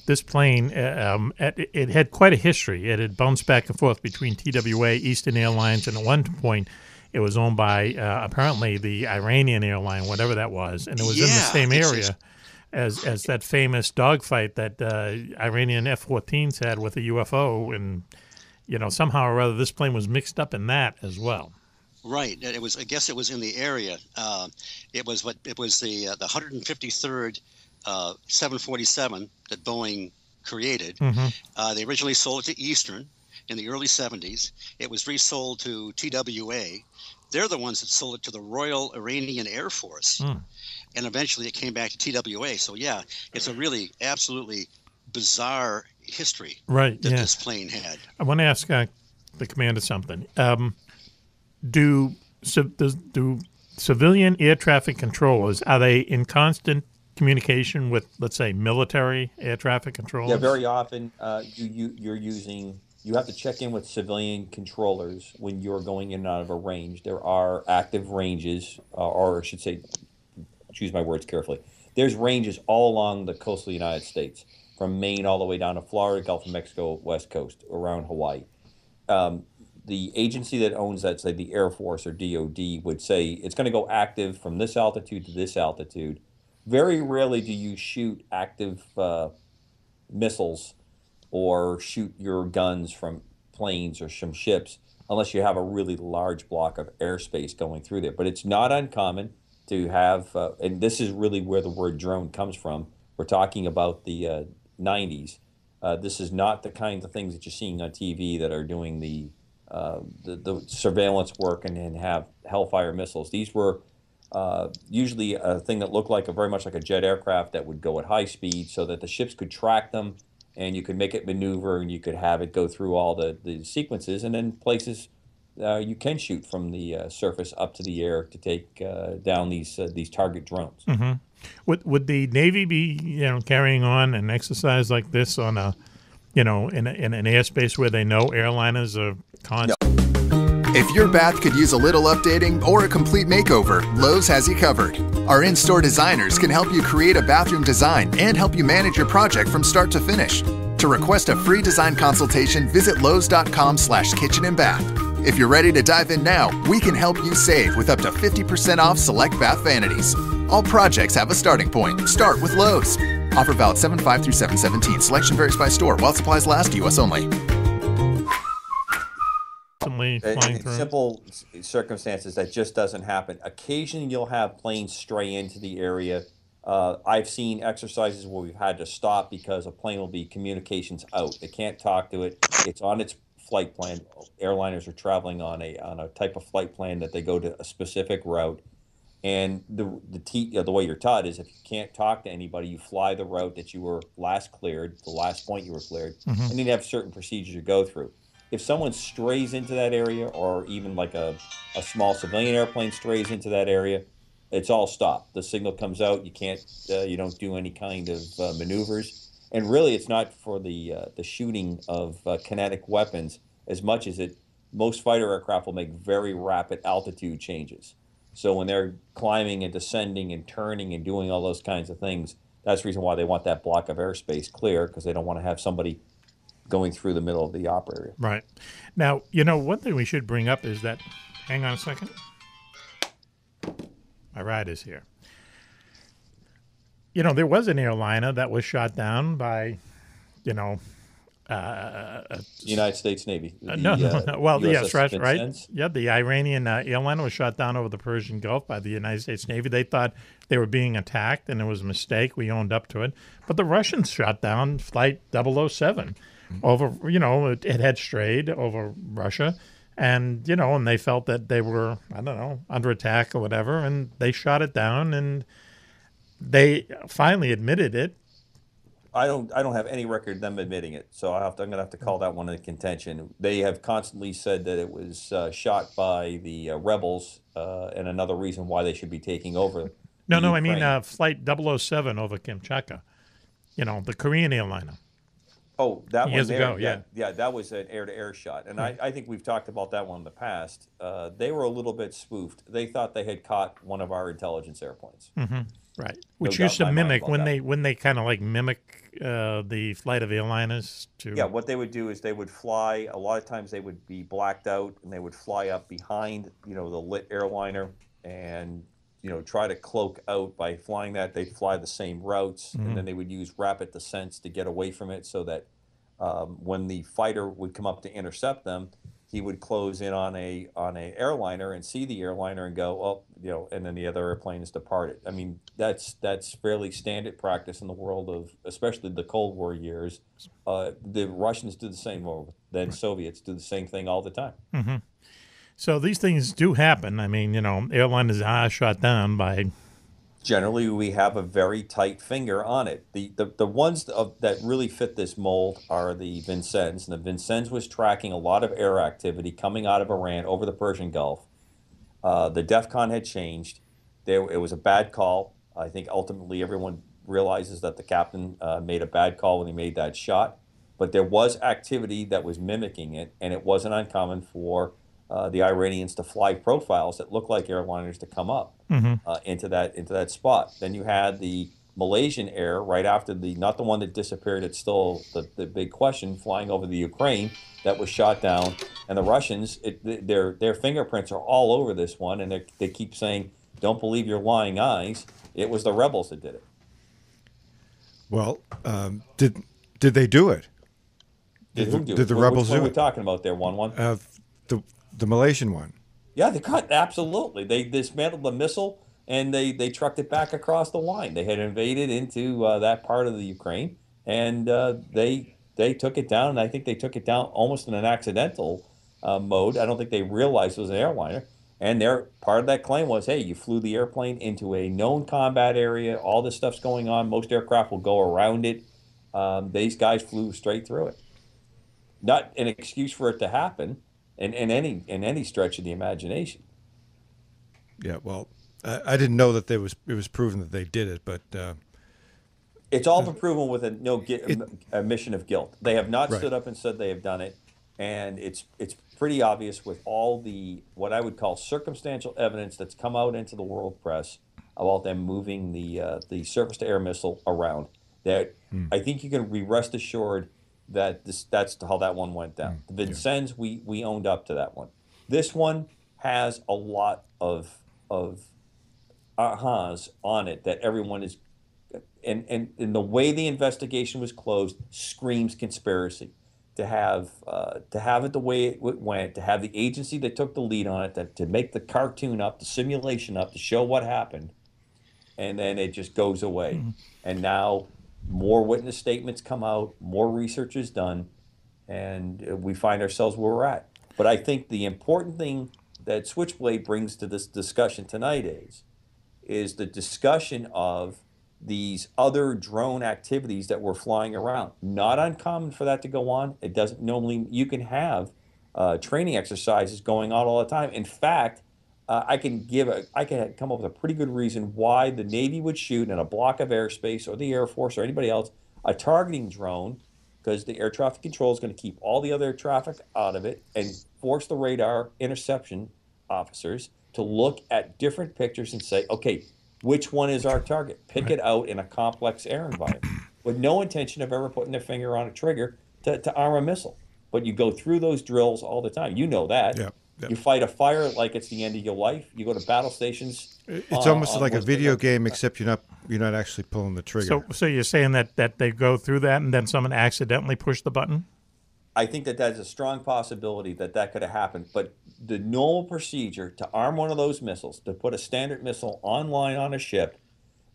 this plane, it had quite a history. It had bounced back and forth between TWA, Eastern Airlines, and at one point it was owned by apparently the Iranian airline, whatever that was, and it was in the same area as that famous dogfight that Iranian F-14s had with a UFO, and somehow or other this plane was mixed up in that as well. Right. It was. I guess it was in the area. It was the 153rd 747 that Boeing created. Mm-hmm. They originally sold it to Eastern in the early 70s. It was resold to TWA. They're the ones that sold it to the Royal Iranian Air Force, and eventually it came back to TWA. So yeah, it's a really absolutely bizarre history that this plane had. I want to ask the commander something. Do civilian air traffic controllers, are they in constant communication with, let's say, military air traffic controllers? Yeah, very often you're using you have to check in with civilian controllers when you're going in and out of a range. There are active ranges, or I should say, choose my words carefully. There's ranges all along the coastal United States, from Maine all the way down to Florida, Gulf of Mexico, West Coast, around Hawaii. The agency that owns that, say the Air Force or DOD, would say it's going to go active from this altitude to this altitude. Very rarely do you shoot active missiles or shoot your guns from planes or from ships unless you have a really large block of airspace going through there. But it's not uncommon to have, and this is really where the word drone comes from. We're talking about the 90s. This is not the kind of things that you're seeing on TV that are doing the surveillance work and have Hellfire missiles. These were usually a thing that looked like very much like a jet aircraft that would go at high speed so that the ships could track them and you could make it maneuver and you could have it go through all the sequences, and then places you can shoot from the surface up to the air to take down these target drones. Mm-hmm. Would the Navy be carrying on an exercise like this on a in an airspace where they know airliners are constant? If your bath could use a little updating or a complete makeover, Lowe's has you covered. Our in-store designers can help you create a bathroom design and help you manage your project from start to finish. To request a free design consultation, visit lowes.com/kitchen and bath. If you're ready to dive in now, we can help you save with up to 50% off select bath vanities. All projects have a starting point. Start with Lowe's. Offer valid 7/5 through 7/17. Selection varies by store. While supplies last, U.S. only. In simple circumstances, that just doesn't happen. Occasionally, you'll have planes stray into the area. I've seen exercises where we've had to stop because a plane will be communications out. They can't talk to it. It's on its flight plan. Airliners are traveling on a type of flight plan that they go to a specific route. And the way you're taught is if you can't talk to anybody, you fly the route that you were last cleared, the last point you were cleared, and then you have certain procedures you go through. If someone strays into that area, or even like a small civilian airplane strays into that area, it's all stopped. The signal comes out. You can't, you don't do any kind of maneuvers. And really, it's not for the shooting of kinetic weapons as much as most fighter aircraft will make very rapid altitude changes. So when they're climbing and descending and turning and doing all those kinds of things, that's the reason why they want that block of airspace clear, because they don't want to have somebody going through the middle of the op area. Right. Now, one thing we should bring up is that, hang on a second. My ride is here. There was an airliner that was shot down by, United States Navy. No. Well, yes, right. Vincennes. Yeah, the Iranian airliner was shot down over the Persian Gulf by the United States Navy. They thought they were being attacked, and it was a mistake. We owned up to it. But the Russians shot down Flight 007 over, it had strayed over Russia. And, and they felt that they were, under attack or whatever, and they shot it down, and they finally admitted it. I don't have any record of them admitting it, so I'm going to have to call that one into contention. They have constantly said that it was shot by the rebels, and another reason why they should be taking over. No, I mean Flight 007 over Kamchatka, the Korean airliner. Oh, that years one there, ago, yeah. Yeah, that was an air-to-air shot, and I think we've talked about that one in the past. They were a little bit spoofed. They thought they had caught one of our intelligence airplanes. Mm-hmm. Right, which used to mimic when they kind of like mimic the flight of airliners to. Yeah, what they would do is they would fly. A lot of times they would be blacked out, and they would fly up behind the lit airliner, and try to cloak out by flying that. They'd fly the same routes, and then they would use rapid descents to get away from it, so that when the fighter would come up to intercept them, he would close in on a airliner and see the airliner and go, and then the other airplane is departed. I mean, that's fairly standard practice in the world of, especially the Cold War years. The Russians do the same, or then Soviets do the same thing all the time. Mm-hmm. So these things do happen. I mean, airliners are shot down by. Generally, we have a very tight finger on it. The ones that really fit this mold are the Vincennes. And the Vincennes was tracking a lot of air activity coming out of Iran over the Persian Gulf. The DEFCON had changed. It was a bad call. I think ultimately everyone realizes that the captain made a bad call when he made that shot. but there was activity that was mimicking it, and it wasn't uncommon for the Iranians to fly profiles that looked like airliners to come up into that spot. Then you had the Malaysian Air right after not the one that disappeared. It's still the big question, flying over the Ukraine that was shot down, and the Russians, their fingerprints are all over this one, and they keep saying, "Don't believe your lying eyes." It was the rebels that did it. Well, did they do it? Did the rebels do it? What are we talking about there, Juan-Juan? The Malaysian one. Yeah, they cut, absolutely. They dismantled the missile and they trucked it back across the line. They had invaded into that part of the Ukraine, and they took it down. And I think they took it down almost in an accidental mode. I don't think they realized it was an airliner. And their part of that claim was, hey, you flew the airplane into a known combat area. All this stuff's going on. Most aircraft will go around it. These guys flew straight through it. Not an excuse for it to happen in any stretch of the imagination. Yeah, well, I didn't know that it was proven that they did it, but it's all been proven with a mission of guilt. They have not stood up and said they have done it, and it's pretty obvious with all the what I would call circumstantial evidence that's come out into the world press about them moving the surface-to-air missile around. That I think you can be rest assured that that's how that one went down. The Vincennes, we owned up to that one. This one has a lot of ahas on it that everyone is, and the way the investigation was closed screams conspiracy. To have it the way it went, to have the agency that took the lead on it, to make the cartoon up, the simulation up, to show what happened, and then it just goes away. And now more witness statements come out, more research is done, and we find ourselves where we're at. But I think the important thing that Switchblade brings to this discussion tonight is the discussion of these other drone activities that were flying around. Not uncommon for that to go on. It doesn't normally, you can have training exercises going on all the time. In fact, I can come up with a pretty good reason why the Navy would shoot in a block of airspace, or the Air Force or anybody else, a targeting drone, because the air traffic control is going to keep all the other traffic out of it and force the radar interception officers to look at different pictures and say, okay, which one is our target? Pick it out in a complex air environment with no intention of ever putting their finger on a trigger to arm a missile. But you go through those drills all the time. You know that. Yep. You fight a fire like it's the end of your life. You go to battle stations. It's almost like a video game, except you're not actually pulling the trigger. So you're saying that they go through that and then someone accidentally pushed the button? I think that's a strong possibility that could have happened. But the normal procedure to arm one of those missiles, to put a standard missile online on a ship,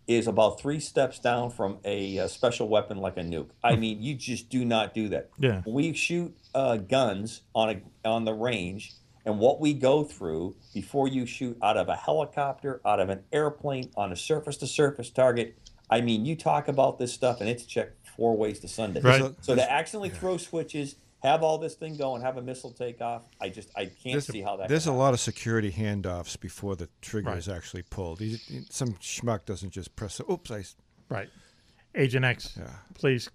is about 3 steps down from a special weapon like a nuke. I mean, you just do not do that. Yeah. We shoot guns on the range, and what we go through before you shoot out of a helicopter, out of an airplane, on a surface-to-surface target, I mean, you talk about this stuff, and it's checked 4 ways to Sunday. Right. So to accidentally throw switches, have all this thing go and have a missile take off, I can't see how that. There's a lot of security handoffs before the trigger is actually pulled. Some schmuck doesn't just press. Oops, Right. Agent X, please.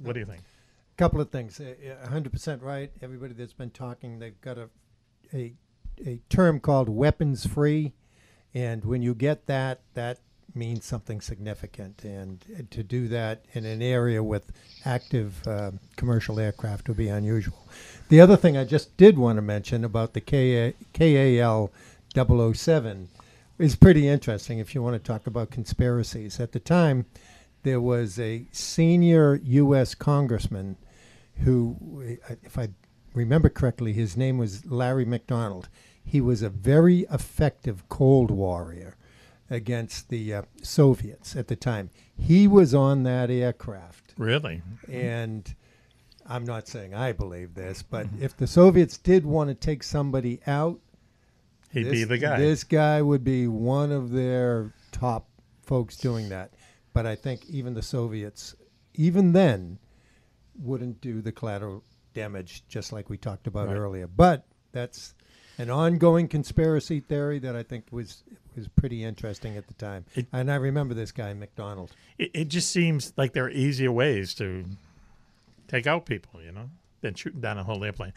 What do you think? A couple of things. 100% right. Everybody that's been talking, they've got a term called weapons free, and when you get that means something significant, and to do that in an area with active commercial aircraft would be unusual. The other thing I just did want to mention about the KAL 007 is pretty interesting if you want to talk about conspiracies. At the time, there was a senior U.S. congressman who, if I remember correctly, his name was Larry McDonald. He was a very effective Cold Warrior against the Soviets at the time. He was on that aircraft. Really? And I'm not saying I believe this, but if the Soviets did want to take somebody out, he'd be the guy. This guy would be one of their top folks doing that. But I think even the Soviets, even then, wouldn't do the collateral damage just like we talked about earlier. But that's an ongoing conspiracy theory that I think was pretty interesting at the time. And I remember this guy, McDonald. It just seems like there are easier ways to take out people, than shooting down a whole airplane.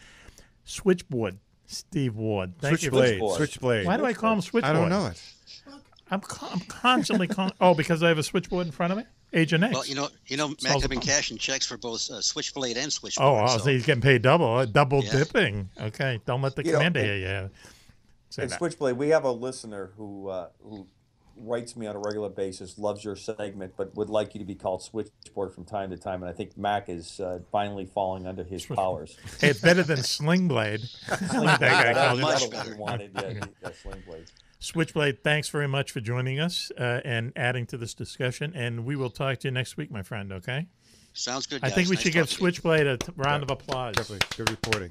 Switchboard, Steve Ward. Thank you. Switchblade. Why do I call him Switchboard? I don't know it. I'm constantly calling. Oh, because I have a switchboard in front of me? Agent X. Well, Mac, I've been cashing checks for both Switchblade and Switchboard. Oh, so he's getting paid double dipping. Okay, don't let the commander hear you. And Switchblade, we have a listener who writes me on a regular basis, loves your segment, but would like you to be called Switchboard from time to time. And I think Mac is finally falling under his powers. Hey, it's better than Slingblade. Much better. Slingblade. Switchblade, thanks very much for joining us and adding to this discussion. And we will talk to you next week, my friend, okay? Sounds good, guys. I think we should give Switchblade a round of applause. Definitely. Good reporting.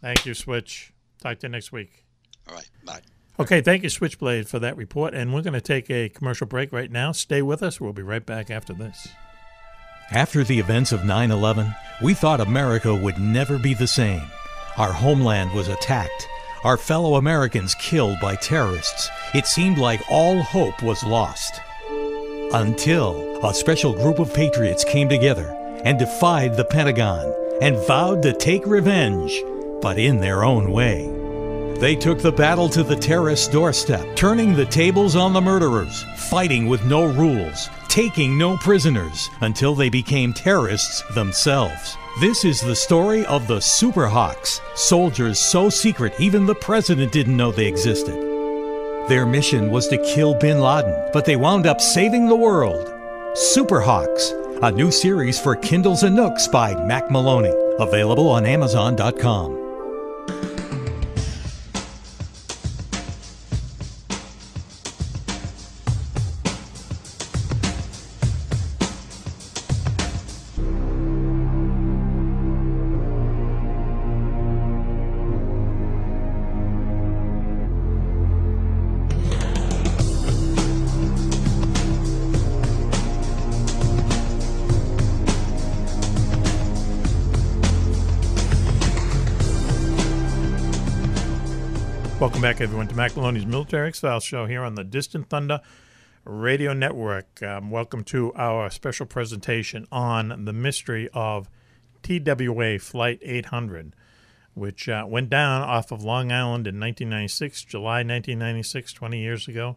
Thank you, Switch. Talk to you next week. All right. Bye. Okay, thank you, Switchblade, for that report. And we're going to take a commercial break right now. Stay with us. We'll be right back after this. After the events of 9/11, we thought America would never be the same. Our homeland was attacked. Our fellow Americans killed by terrorists. It seemed like all hope was lost. Until a special group of patriots came together and defied the Pentagon and vowed to take revenge, but in their own way. They took the battle to the terrorists' doorstep, turning the tables on the murderers, fighting with no rules, taking no prisoners, until they became terrorists themselves. This is the story of the Superhawks, soldiers so secret even the president didn't know they existed. Their mission was to kill bin Laden, but they wound up saving the world. Superhawks, a new series for Kindles and Nooks by Mack Maloney, available on Amazon.com. Welcome back, everyone, to Mack Maloney's Military X-Files show here on the Distant Thunder Radio Network. Welcome to our special presentation on the mystery of TWA Flight 800, which went down off of Long Island in 1996, July 1996, 20 years ago.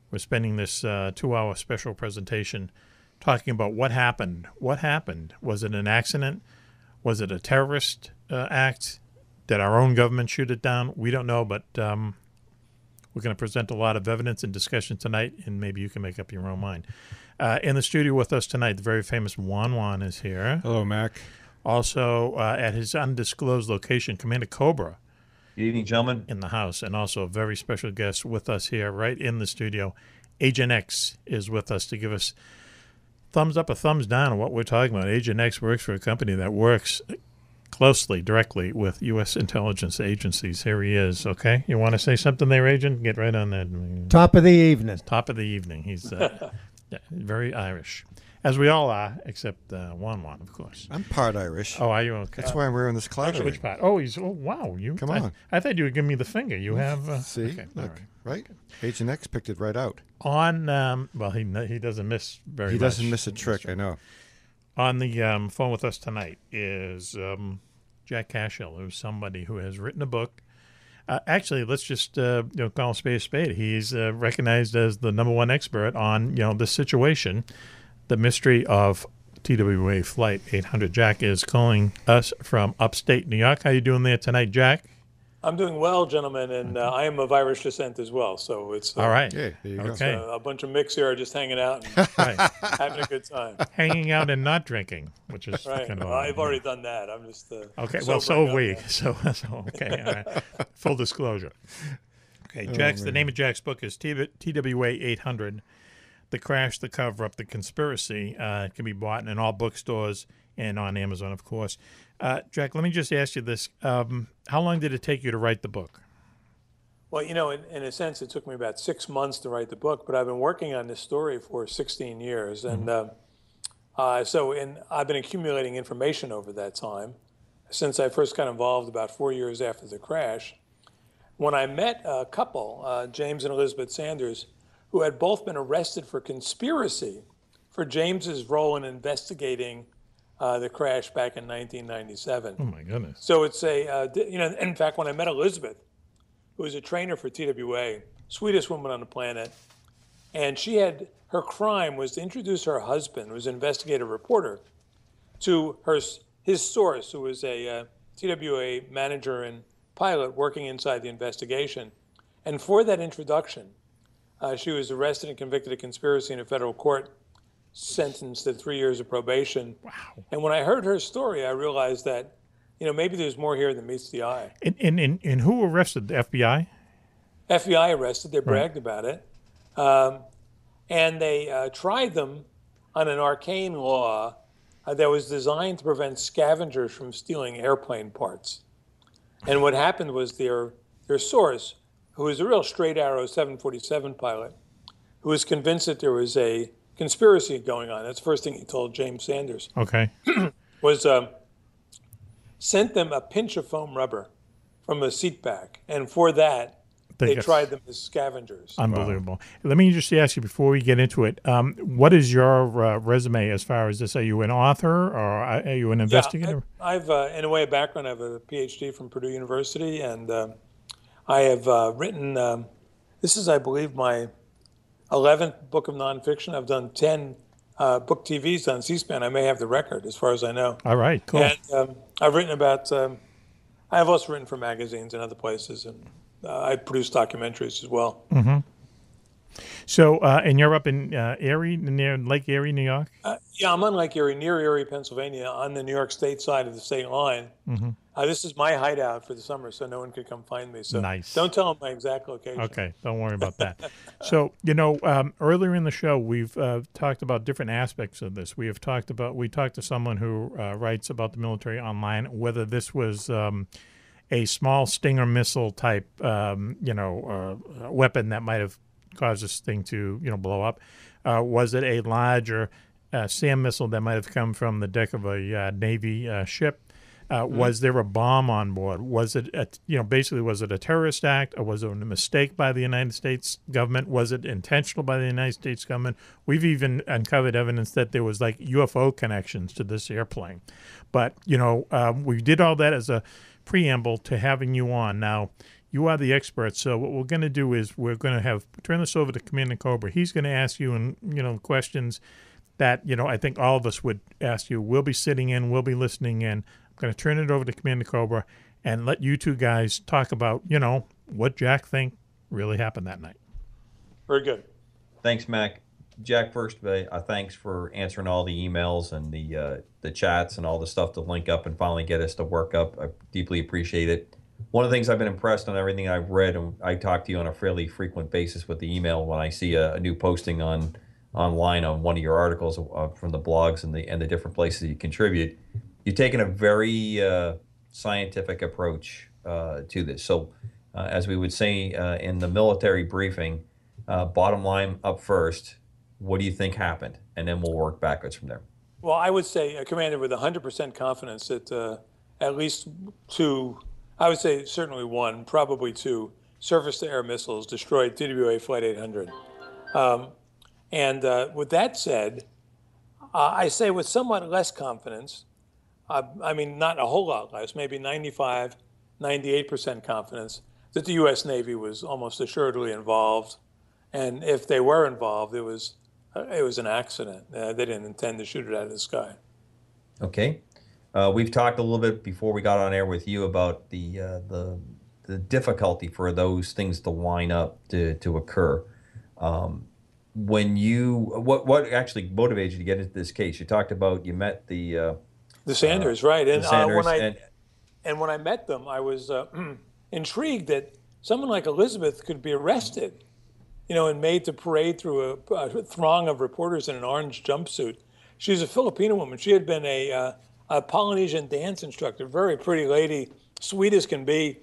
We're spending this 2-hour special presentation talking about what happened. What happened? Was it an accident? Was it a terrorist act? Did our own government shoot it down? We don't know, but we're going to present a lot of evidence and discussion tonight, and maybe you can make up your own mind. In the studio with us tonight, the very famous Juan-Juan is here. Hello, Mac. Also, at his undisclosed location, Commander Cobra. Good evening, gentlemen. In the house, and also a very special guest with us here right in the studio. Agent X is with us to give us thumbs up or thumbs down on what we're talking about. Agent X works for a company that works closely, directly with U.S. intelligence agencies. Here he is, okay? You want to say something there, Agent? Get right on that. Top of the evening. Top of the evening. He's very Irish, as we all are, except Juan-Juan, of course. I'm part Irish. Oh, are you? Okay. That's why I'm wearing this cloud. Which part? Oh, wow. Come on. I thought you would give me the finger. You have... See? Okay, look, right? Agent X picked it right out. On, well, he doesn't miss very much. He doesn't miss a trick, I know. On the phone with us tonight is Jack Cashill, who's somebody who has written a book. Actually, let's just call a spade. He's recognized as the #1 expert on this situation, the mystery of TWA Flight 800. Jack is calling us from upstate New York. How you doing there tonight, Jack? I'm doing well, gentlemen, and I am of Irish descent as well. So it's all right. Yeah, there you go. Okay. A bunch of mix here, just hanging out and having a good time. Hanging out and not drinking, which is right. kind of I've already done that. I'm just okay. Well, so have we. So okay. All right. Full disclosure. Okay, Jack's the name of Jack's book is TWA 800: The Crash, the Cover-Up, the Conspiracy. It can be bought in all bookstores and on Amazon, of course. Jack, let me just ask you this. How long did it take you to write the book? Well, in a sense, it took me about 6 months to write the book, but I've been working on this story for 16 years. And I've been accumulating information over that time since I first got involved about 4 years after the crash. When I met a couple, James and Elizabeth Sanders, who had both been arrested for conspiracy for James's role in investigating the crash back in 1997. Oh my goodness! So it's in fact, when I met Elizabeth, who was a trainer for TWA, sweetest woman on the planet, and her crime was to introduce her husband, who was an investigative reporter, to his source, who was a TWA manager and pilot working inside the investigation. And for that introduction, she was arrested and convicted of conspiracy in a federal court, sentenced to 3 years of probation. Wow. And when I heard her story, I realized that, maybe there's more here than meets the eye. And who arrested the FBI? FBI arrested. They bragged about it. And they tried them on an arcane law that was designed to prevent scavengers from stealing airplane parts. And what happened was their source, who was a real straight arrow 747 pilot, who was convinced that there was a conspiracy going on. That's the first thing he told James Sanders. Okay. Was sent them a pinch of foam rubber from a seat back. And for that, they tried them as scavengers. Unbelievable. Wow. Let me just ask you before we get into it, what is your resume as far as this? Are you an author or are you an investigator? Yeah, I've in a way, a background. I have a PhD from Purdue University, and I have written, this is, I believe, my 11th book of nonfiction. I've done 10 book TVs on C-SPAN. I may have the record, as far as I know. All right, cool. And I've written about, I've also written for magazines and other places, and I produce documentaries as well. Mm-hmm. So, and you're up in Erie, near Lake Erie, New York? Yeah, I'm on Lake Erie, near Erie, Pennsylvania, on the New York State side of the state line. Mm-hmm. This is my hideout for the summer, so no one could come find me. So nice. Don't tell them my exact location. Okay, don't worry about that. So, earlier in the show, we've talked about different aspects of this. We talked to someone who writes about the military online, whether this was a small Stinger missile type, weapon that might have caused this thing to, blow up. Was it a larger SAM missile that might have come from the deck of a Navy ship? Was there a bomb on board? Was it, was it a terrorist act, or was it a mistake by the United States government? Was it intentional by the United States government? We've even uncovered evidence that there was like UFO connections to this airplane. But, we did all that as a preamble to having you on. Now, you are the expert, so what we're going to do is we're going to turn this over to Commander Cobra. He's going to ask you, questions that, I think all of us would ask you. We'll be sitting in, we'll be listening in. I'm going to turn it over to Commander Cobra and let you two guys talk about, what Jack think really happened that night. Very good. Thanks, Mac. Jack, first, thanks for answering all the emails and the chats and all the stuff to link up and finally get us to work up. I deeply appreciate it. One of the things I've been impressed on everything I've read, and I talk to you on a fairly frequent basis with the email when I see a new posting online on one of your articles from the blogs and the different places that you contribute. You've taken a very scientific approach to this. So, as we would say in the military briefing, bottom line up first, what do you think happened? And then we'll work backwards from there. Well, I would say, Commander, with 100% confidence that at least two, I would say certainly one, probably two, surface-to-air missiles destroyed TWA Flight 800. With that said, I say with somewhat less confidence, not a whole lot less, maybe 95, 98% confidence, that the U.S. Navy was almost assuredly involved. And if they were involved, it was an accident. They didn't intend to shoot it out of the sky. Okay. We've talked a little bit before we got on air with you about the difficulty for those things to line up to occur. What actually motivated you to get into this case? You talked about you met the Sanders, right? And Sanders, when I met them, I was intrigued that someone like Elizabeth could be arrested, and made to parade through a throng of reporters in an orange jumpsuit. She's a Filipino woman. She had been a Polynesian dance instructor, very pretty lady, sweet as can be.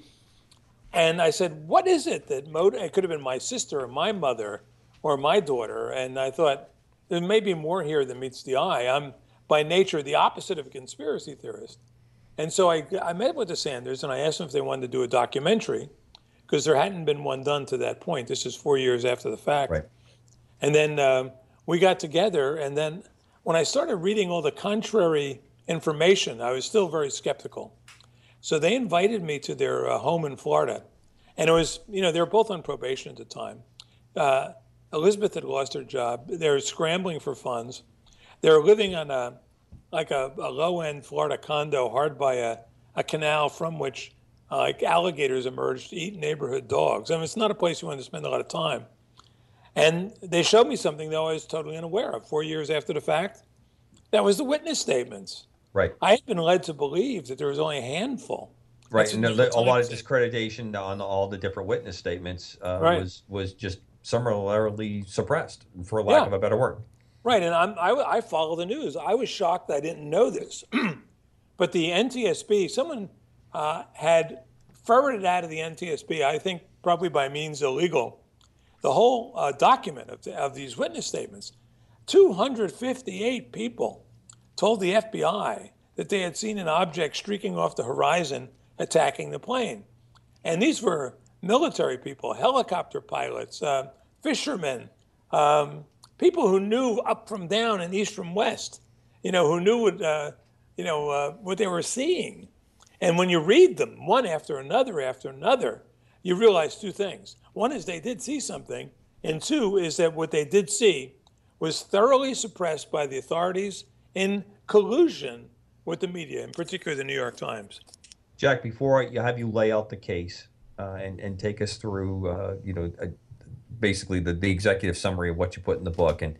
And I said, what is it that it could have been my sister or my mother or my daughter? And I thought, there may be more here than meets the eye. I'm, by nature, the opposite of a conspiracy theorist. And so I met with the Sanders, and I asked them if they wanted to do a documentary, because there hadn't been one done to that point. This is 4 years after the fact. Right. And then we got together, and then when I started reading all the contrary information, I was still very skeptical. So they invited me to their home in Florida. And it was, they were both on probation at the time. Elizabeth had lost her job. They were scrambling for funds. They were living on a low-end Florida condo hard by a canal from which alligators emerged to eat neighborhood dogs. I mean, it's not a place you want to spend a lot of time. And they showed me something that I was totally unaware of 4 years after the fact. That was the witness statements. Right. I had been led to believe that there was only a handful. Right, and a lot of discreditation on all the different witness statements was just summarily suppressed, for lack of a better word. Right, and I follow the news. I was shocked I didn't know this. But the NTSB, someone had ferreted out of the NTSB, I think probably by means illegal, the whole document of these witness statements. 258 people told the FBI that they had seen an object streaking off the horizon attacking the plane. And these were military people, helicopter pilots, fishermen, people who knew up from down and east from west, who knew what they were seeing. And when you read them one after another, you realize two things. One is they did see something, and two is that what they did see was thoroughly suppressed by the authorities in collusion with the media, in particular the New York Times. Jack, before I have you lay out the case and take us through, basically the executive summary of what you put in the book, and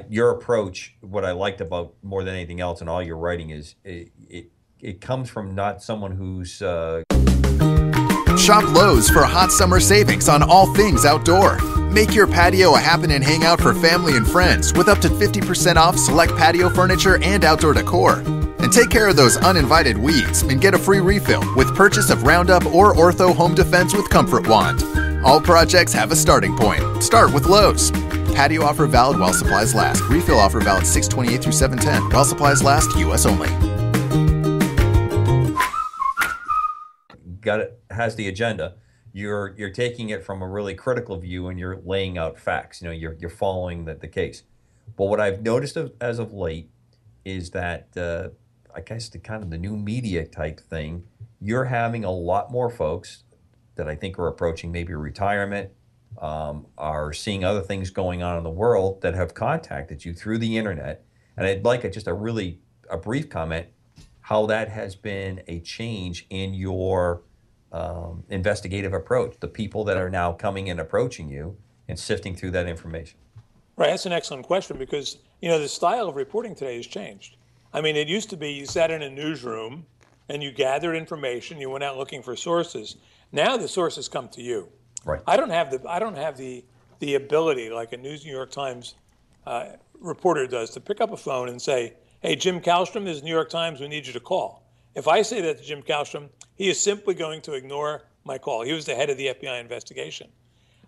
your approach, what I liked about more than anything else in all your writing is it comes from not someone who's... Shop Lowe's for hot summer savings on all things outdoor. Make your patio a happen and hangout for family and friends with up to 50% off select patio furniture and outdoor decor. And take care of those uninvited weeds and get a free refill with purchase of Roundup or Ortho Home Defense with Comfort Wand. All projects have a starting point. Start with Lowe's. Patio offer valid while supplies last. Refill offer valid 6/28 through 7/10. While supplies last, U.S. only. Has the agenda. You're taking it from a really critical view, and you're laying out facts. You're following the case. But what I've noticed as of late is that I guess the new media type thing. You're having a lot more folks that I think are approaching maybe retirement, are seeing other things going on in the world that have contacted you through the internet. And I'd like just a brief comment how that has been a change in your investigative approach, the people that are now coming and approaching you and sifting through that information. Right, that's an excellent question because, the style of reporting today has changed. I mean, it used to be you sat in a newsroom and you gathered information, you went out looking for sources. Now the sources come to you. Right. I don't have the ability like a New York Times reporter does to pick up a phone and say, hey, Jim Kallstrom, this is New York Times, we need you to call. If I say that to Jim Kallstrom, he is simply going to ignore my call. He was the head of the FBI investigation.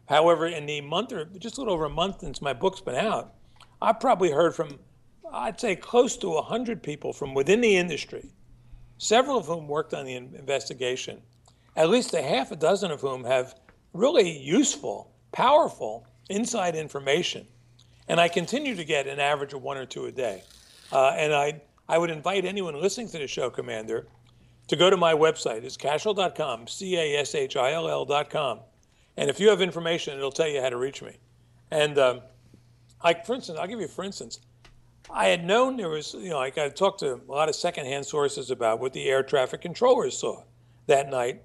However, in the month or just a little over a month since my book's been out, I've probably heard from, I'd say, close to 100 people from within the industry, several of whom worked on the investigation, at least a half a dozen of whom have really useful, powerful inside information. And I continue to get an average of one or two a day. And I would invite anyone listening to the show, Commander, to go to my website. It's cashill.com, CASHILL.com. And if you have information, it'll tell you how to reach me. And for instance, I'll give you for instance, I had known there was, I talked to a lot of secondhand sources about what the air traffic controllers saw that night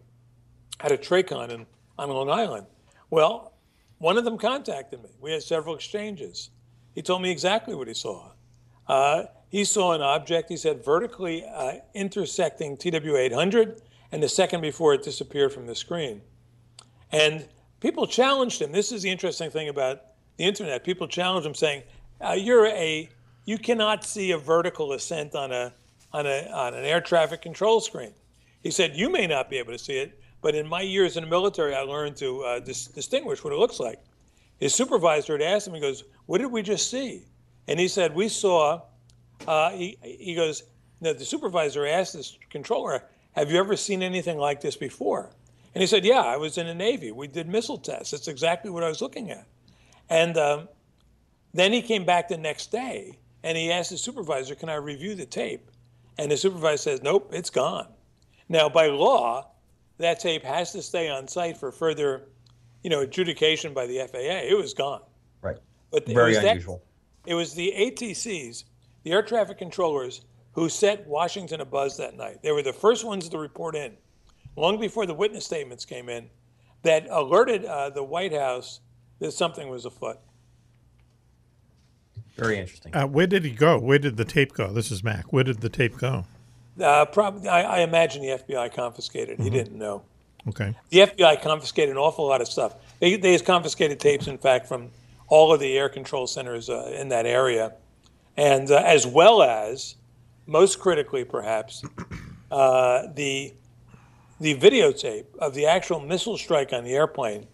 at a TRACON on Long Island. Well, one of them contacted me. We had several exchanges. He told me exactly what he saw. He saw an object, he said, vertically intersecting TWA 800, and the second before it disappeared from the screen. And people challenged him. This is the interesting thing about the internet. People challenged him saying, you cannot see a vertical ascent on an air traffic control screen. He said, you may not be able to see it, but in my years in the military, I learned to distinguish what it looks like. His supervisor had asked him, he goes, what did we just see? And he said, we saw, he goes, the supervisor asked this controller, have you ever seen anything like this before? And he said, yeah, I was in the Navy. We did missile tests. That's exactly what I was looking at. And then he came back the next day and he asked the supervisor, "Can I review the tape?" And the supervisor says, "Nope, it's gone." Now, by law, that tape has to stay on site for further, adjudication by the FAA. It was gone. Right. But very unusual. It was the ATCs, the air traffic controllers, who set Washington abuzz that night. They were the first ones to report in, long before the witness statements came in, that alerted the White House that something was afoot. Very interesting. Where did he go? Where did the tape go? This is Mac. Where did the tape go? Probably, I imagine the FBI confiscated it. He didn't know. Okay. The FBI confiscated an awful lot of stuff. They confiscated tapes, in fact, from all of the air control centers in that area, and as well as, most critically perhaps, the videotape of the actual missile strike on the airplane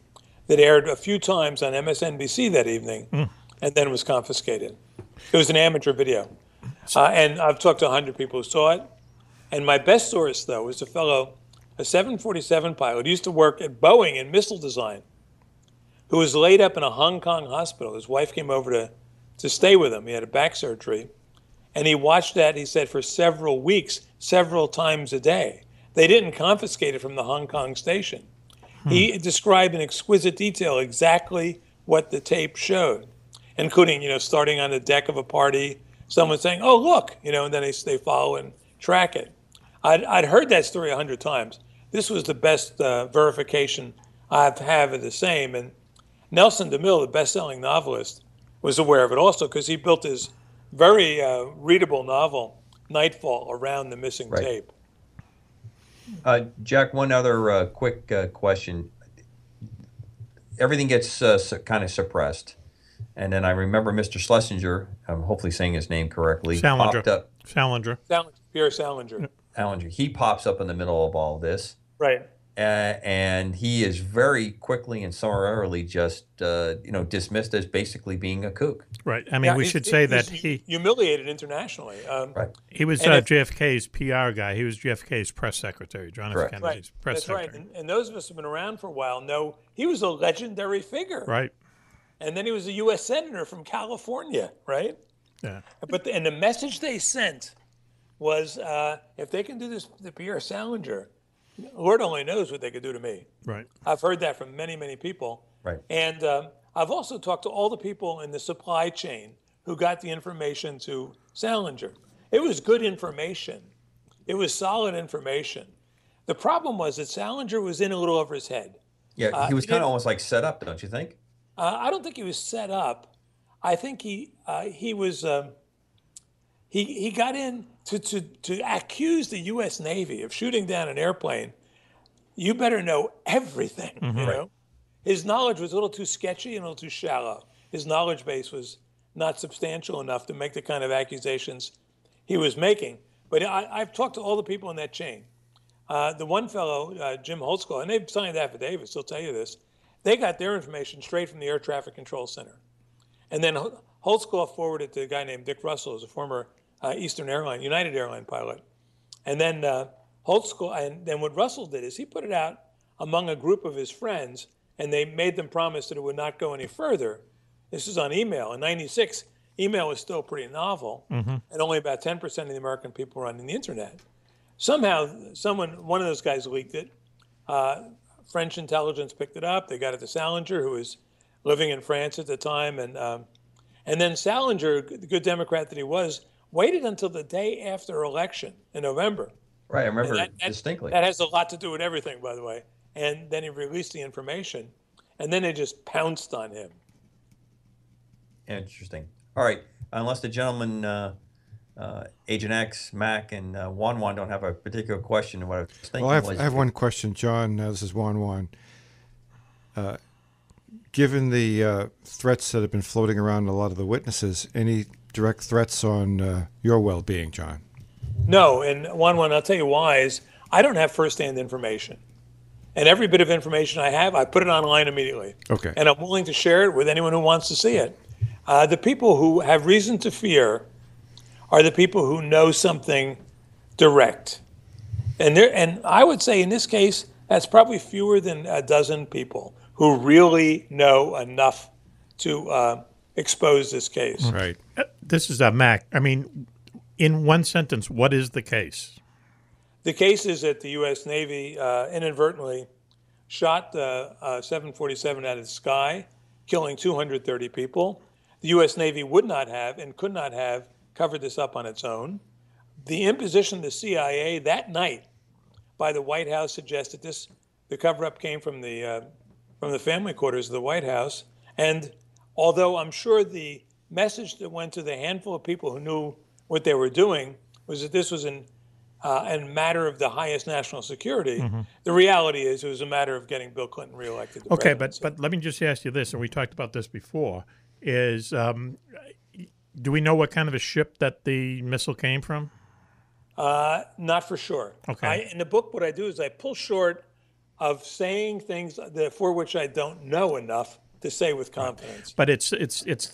that aired a few times on MSNBC that evening, and then was confiscated. It was an amateur video, and I've talked to 100 people who saw it. And my best source, though, is a 747 pilot who used to work at Boeing in missile design, who was laid up in a Hong Kong hospital. His wife came over to stay with him. He had a back surgery. And he watched that, he said, for several weeks, several times a day. They didn't confiscate it from the Hong Kong station. He described in exquisite detail exactly what the tape showed, including, starting on the deck of a party, someone saying, "Oh, look," and then they follow and track it. I'd heard that story 100 times. This was the best verification I've had of the same. And Nelson DeMille, the best-selling novelist, was aware of it also because he built his very readable novel, Nightfall, around the missing tape. Jack, one other quick question. Everything gets kind of suppressed. And then I remember Mr. Schlesinger, I'm hopefully saying his name correctly, popped up. Pierre Salinger. He pops up in the middle of all this. Right. And he is very quickly and summarily just, dismissed as basically being a kook. Right. I mean, we should say that he humiliated internationally. Right. He was JFK's PR guy. He was JFK's press secretary, John F. Kennedy's press secretary. Right. And those of us who've been around for a while know he was a legendary figure. Right. And then he was a U.S. senator from California, right? Yeah. But the message they sent was, if they can do this to Pierre Salinger, Lord only knows what they could do to me. Right. I've heard that from many, many people. Right. And I've also talked to all the people in the supply chain who got the information to Salinger. It was good information. It was solid information. The problem was that Salinger was in a little over his head. Yeah, he was kind of almost like set up, don't you think? I don't think he was set up. I think he was he got in to accuse the U.S. Navy of shooting down an airplane. You better know everything. You know, his knowledge was a little too sketchy and a little too shallow. His knowledge base was not substantial enough to make the kind of accusations he was making. But I've talked to all the people in that chain. The one fellow, Jim Holtzclaw, and they've signed affidavits, they'll tell you this, they got their information straight from the Air Traffic Control Center. And then Holtzclaw forwarded to a guy named Dick Russell, who's a former United Airline pilot. And then Holtzclaw, and then what Russell did is he put it out among a group of his friends, and they made them promise that it would not go any further. This is on email. In '96, email was still pretty novel, and only about 10% of the American people were on the internet. Somehow, one of those guys leaked it. French intelligence picked it up. They got it to Salinger, who was living in France at the time. And then Salinger, the good Democrat that he was, waited until the day after election in November. Right, I remember distinctly. That has a lot to do with everything, by the way. And then he released the information, and then they just pounced on him. Interesting. All right, unless the gentleman, Agent X, Mac, and Juan-Juan don't have a particular question, what I was thinking I have one question, John. This is Juan-Juan. Given the threats that have been floating around a lot of the witnesses, any direct threats on your well-being, John? No, and Juan-Juan, I'll tell you why, is I don't have firsthand information. And every bit of information I have, I put it online immediately. Okay. And I'm willing to share it with anyone who wants to see it. The people who have reason to fear are the people who know something direct. And I would say in this case, that's probably fewer than a dozen people who really know enough to expose this case. Right. This is Mack. I mean, in one sentence, what is the case? The case is that the U.S. Navy inadvertently shot the 747 out of the sky, killing 230 people. The U.S. Navy would not have and could not have covered this up on its own. The imposition of the CIA that night by the White House suggested the cover-up came from the family quarters of the White House. And although I'm sure the message that went to the handful of people who knew what they were doing was that this was a matter of the highest national security, the reality is it was a matter of getting Bill Clinton reelected. Okay, but let me just ask you this, and we talked about this before, is do we know what kind of a ship that the missile came from? Not for sure. Okay. In the book, what I do is I pull short of saying things for which I don't know enough to say with confidence. But it's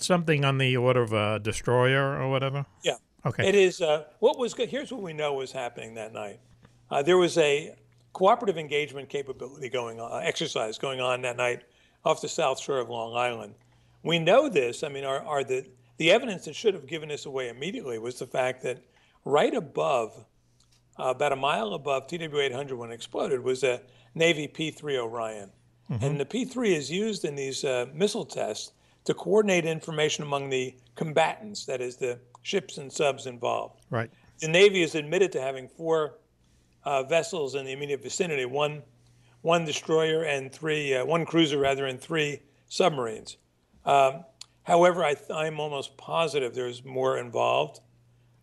something on the order of a destroyer or whatever? Yeah. Okay. It is. Here's what we know was happening that night. There was a cooperative engagement capability exercise going on that night off the south shore of Long Island. We know this. I mean, the evidence that should have given this away immediately was the fact that right above, about a mile above TWA 800 when it exploded, was a Navy P-3 Orion. And the P-3 is used in these missile tests to coordinate information among the combatants, that is, the ships and subs involved. Right. The Navy is admitted to having 4 vessels in the immediate vicinity, one destroyer and 1 cruiser and 3 submarines. However, I'm almost positive there's more involved.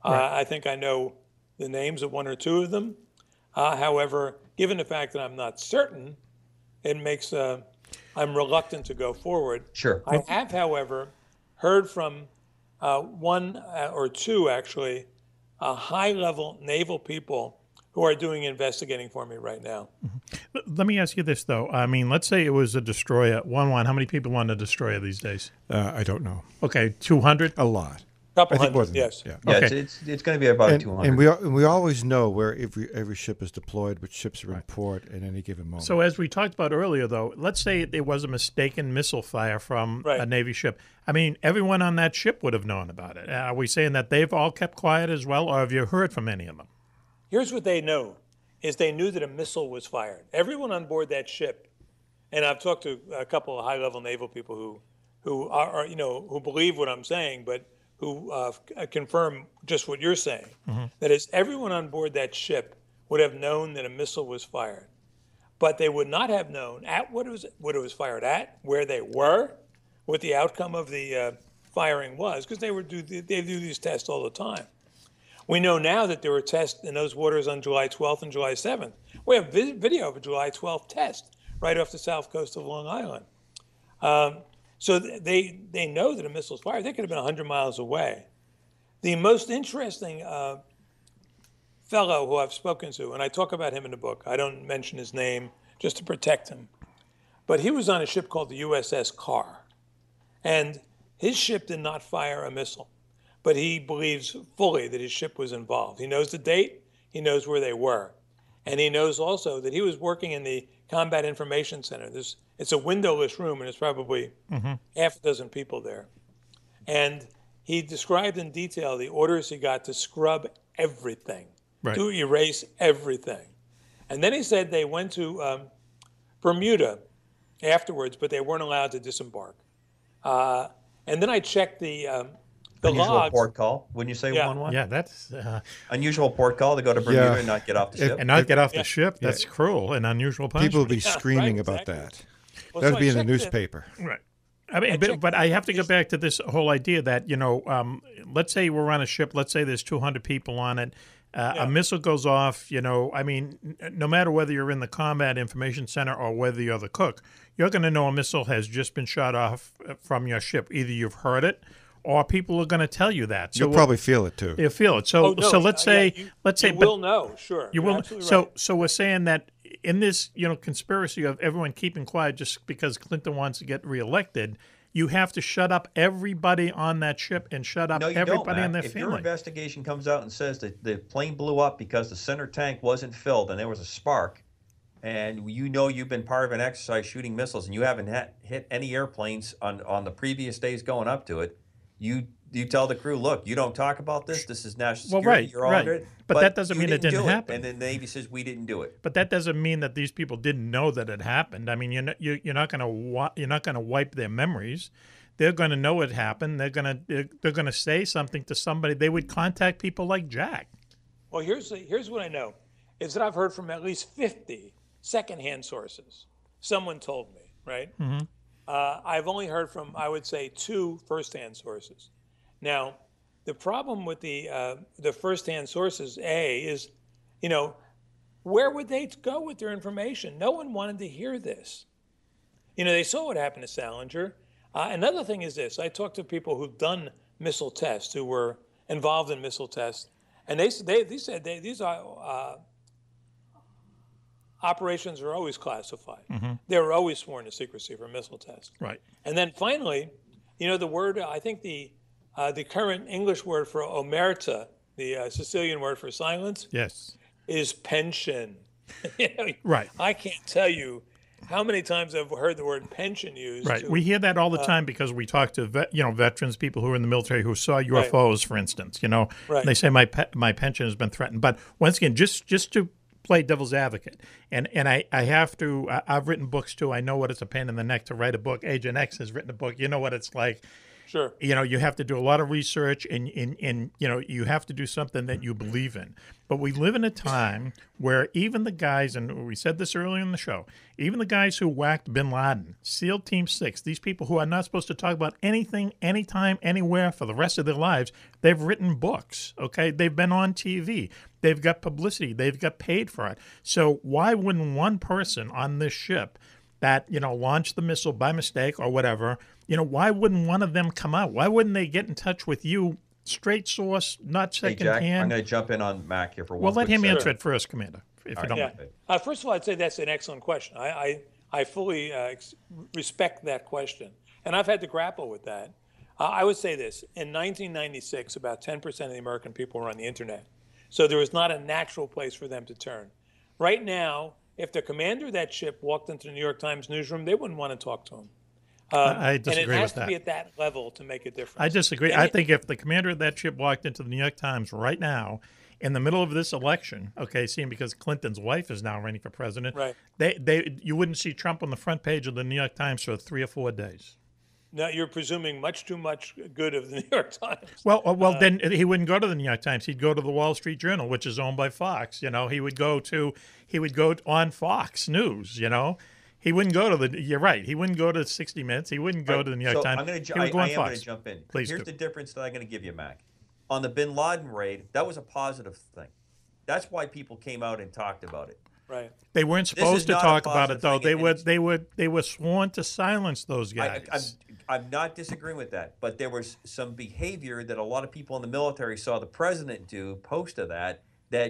Right. I think I know the names of 1 or 2 of them. However, given the fact that I'm not certain, it makes I'm reluctant to go forward. Sure. I have, however, heard from 1 or 2 actually high-level naval people who are doing investigating for me right now. Let me ask you this, though. I mean, let's say it was a destroyer. Juan-Juan, how many people on a destroyer these days? I don't know. Okay, 200? A lot. Couple I think more hundred, than yes. that. Yeah, Okay. it's going to be about 200. And we always know where every ship is deployed, which ships are in port at any given moment. So as we talked about earlier, though, let's say there was a mistaken missile fire from a Navy ship. I mean, everyone on that ship would have known about it. Are we saying that they've all kept quiet as well, or have you heard from any of them? Here's what they know, is they knew that a missile was fired. Everyone on board that ship, and I've talked to a couple of high-level naval people who are who believe what I'm saying, but who confirm just what you're saying. That is, everyone on board that ship would have known that a missile was fired, but they would not have known at what it was fired at, where they were, what the outcome of the firing was, because they do these tests all the time. We know now that there were tests in those waters on July 12th and July 7th. We have video of a July 12th test right off the south coast of Long Island. So they know that a missile was fired. They could have been 100 miles away. The most interesting fellow who I've spoken to, and I talk about him in the book, I don't mention his name just to protect him, but he was on a ship called the USS Carr, and his ship did not fire a missile, but he believes fully that his ship was involved. He knows the date, he knows where they were, and he knows also that he was working in the Combat Information Center. It's a windowless room, and there's probably half a dozen people there. And he described in detail the orders he got to scrub everything, to erase everything. And then he said they went to Bermuda afterwards, but they weren't allowed to disembark. And then I checked the unusual logs. Port call, wouldn't you say, Juan-Juan? Yeah, that's... unusual port call to go to Bermuda and not get off the ship? And not get off the ship? That's cruel and unusual punishment. People would be screaming about that. Well, that would so be I in the checked newspaper. Right. I mean, but I have to go back to this whole idea that, let's say we're on a ship, let's say there's 200 people on it, a missile goes off, I mean, no matter whether you're in the Combat Information Center or whether you're the cook, you're going to know a missile has just been shot off from your ship. Either you've heard it or people are going to tell you that. So You'll probably feel it, too. You'll feel it. So let's say... you will know, sure. You will. Right. So we're saying that in this, conspiracy of everyone keeping quiet just because Clinton wants to get reelected, you have to shut up everybody on that ship and shut up everybody in their if family. If your investigation comes out and says that the plane blew up because the center tank wasn't filled and there was a spark, and you know you've been part of an exercise shooting missiles, and you haven't hit any airplanes on the previous days going up to it, you tell the crew, look, you don't talk about this. This is national security. Well, right, You're all under it. But that doesn't mean it didn't happen. And then the Navy says we didn't do it. But that doesn't mean that these people didn't know that it happened. I mean, you're not going to wipe their memories. They're going to know it happened. They're going to say something to somebody. They would contact people like Jack. Well, here's what I know is that I've heard from at least 50 secondhand sources. Someone told me, right? Mm-hmm. I've only heard from, I would say, 2 firsthand sources. Now, the problem with the firsthand sources, is, where would they go with their information? No one wanted to hear this. They saw what happened to Salinger. Another thing is this. I talked to people who've done missile tests, who were involved in missile tests, and they said these operations are always classified. Mm-hmm. They were always sworn to secrecy for missile tests. Right. And then finally, the word, I think the current English word for omerta, the Sicilian word for silence, yes, is pension. Right. I can't tell you how many times I've heard the word pension used. Right. We hear that all the time because we talk to veterans, people who are in the military who saw UFOs, for instance. Right. They say my pension has been threatened. But once again, just to play devil's advocate, and I have to. I've written books too. I know what it's a pain in the neck to write a book. Agent X has written a book. You know what it's like. Sure. You have to do a lot of research, and you have to do something that you believe in. But we live in a time where even the guys, and we said this earlier in the show, even the guys who whacked bin Laden, SEAL Team 6, these people who are not supposed to talk about anything, anytime, anywhere for the rest of their lives, they've written books, okay? They've been on TV. They've got publicity. They've got paid for it. So why wouldn't one person on this ship that, launched the missile by mistake or whatever, why wouldn't one of them come out? Why wouldn't they get in touch with you, straight source, not second Jack, hand? I'm going to jump in on Mack here for one. Well, let him second. answer it first, Commander, if you don't mind. First of all, I'd say that's an excellent question. I fully respect that question, and I've had to grapple with that. I would say this. In 1996, about 10% of the American people were on the Internet, so there was not a natural place for them to turn. Right now, if the commander of that ship walked into the New York Times newsroom, they wouldn't want to talk to him. I disagree with that. And it has to be at that level to make a difference. I disagree. I think if the commander of that ship walked into the New York Times right now, in the middle of this election, because Clinton's wife is now running for president, right? You wouldn't see Trump on the front page of the New York Times for 3 or 4 days. No, you're presuming much too much good of the New York Times. Well, then he wouldn't go to the New York Times. He'd go to the Wall Street Journal, which is owned by Fox. He would go on Fox News. He wouldn't go to You're right. He wouldn't go to 60 Minutes. He wouldn't go to the New York Times. I am going to jump in. Please Here's the difference that I'm going to give you, Mac. On the bin Laden raid, that was a positive thing. That's why people came out and talked about it. Right. They weren't supposed to talk about it, though. They were sworn to silence those guys. I'm not disagreeing with that, but there was some behavior that a lot of people in the military saw the president do post of that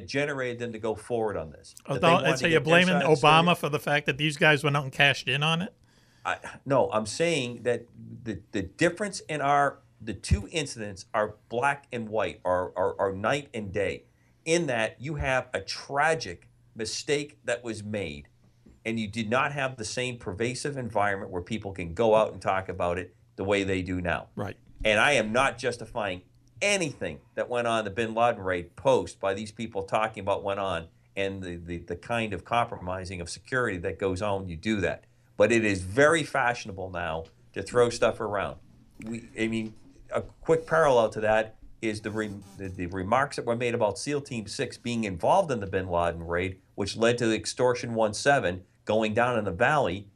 generated them to go forward on this. So you're blaming Obama for the fact that these guys went out and cashed in on it? No, I'm saying that the difference in the two incidents are black and white, are night and day, in that you have a tragic mistake that was made, and you did not have the same pervasive environment where people can go out and talk about it the way they do now. Right. And I am not justifying anything that went on the bin Laden raid post by these people talking about what went on and the kind of compromising of security that goes on when you do that. But it is very fashionable now to throw stuff around. A quick parallel to that is the remarks that were made about SEAL Team 6 being involved in the bin Laden raid, which led to the Extortion 17 going down in the valley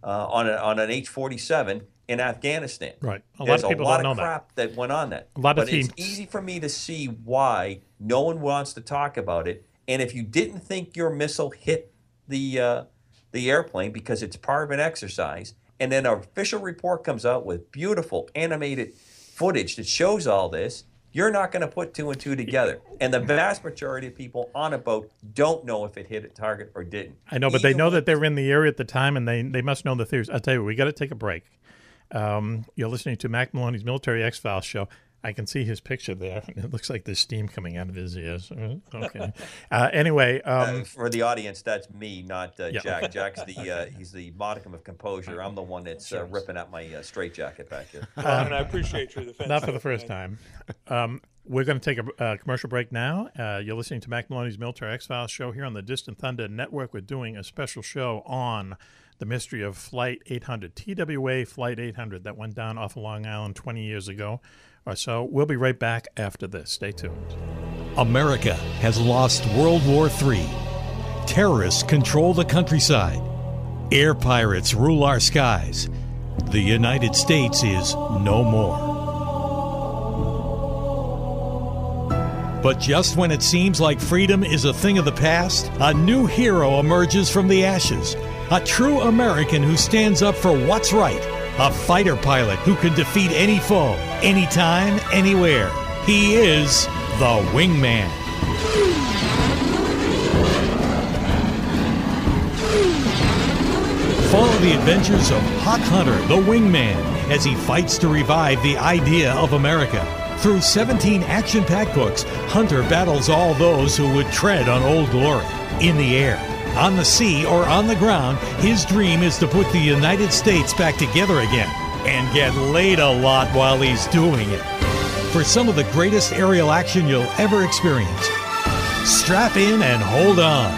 on an H-47 in Afghanistan. Right. There's a lot of people don't know know crap that went on that. A lot of teams. It's easy for me to see why no one wants to talk about it. And if you didn't think your missile hit the airplane because it's part of an exercise, and then an official report comes out with beautiful animated footage that shows all this, you're not going to put 2 and 2 together. And the vast majority of people on a boat don't know if it hit a target or didn't. I know, but they know that they were in the area at the time, and they must know the theories. I'll tell you, we got to take a break. You're listening to Mack Maloney's Military X-Files show. I can see his picture there. It looks like there's steam coming out of his ears. Okay. Anyway, for the audience, that's me, not Yeah. Jack. Jack's he's the modicum of composure. I'm the one that's ripping out my straitjacket back here. And I appreciate your defense. Not for the first time. We're going to take a commercial break now. You're listening to Mack Maloney's Military X-Files show here on the Distant Thunder Network. We're doing a special show on the mystery of Flight 800, TWA Flight 800, that went down off of Long Island 20 years ago or so. We'll be right back after this. Stay tuned. America has lost World War III. Terrorists control the countryside. Air pirates rule our skies. The United States is no more. But just when it seems like freedom is a thing of the past, a new hero emerges from the ashes. A true American who stands up for what's right. A fighter pilot who can defeat any foe, anytime, anywhere. He is the Wingman. Follow the adventures of Hawk Hunter, the Wingman, as he fights to revive the idea of America. Through 17 action-packed books, Hunter battles all those who would tread on Old Glory. In the air, on the sea, or on the ground, his dream is to put the United States back together again and get laid a lot while he's doing it. For some of the greatest aerial action you'll ever experience, strap in and hold on.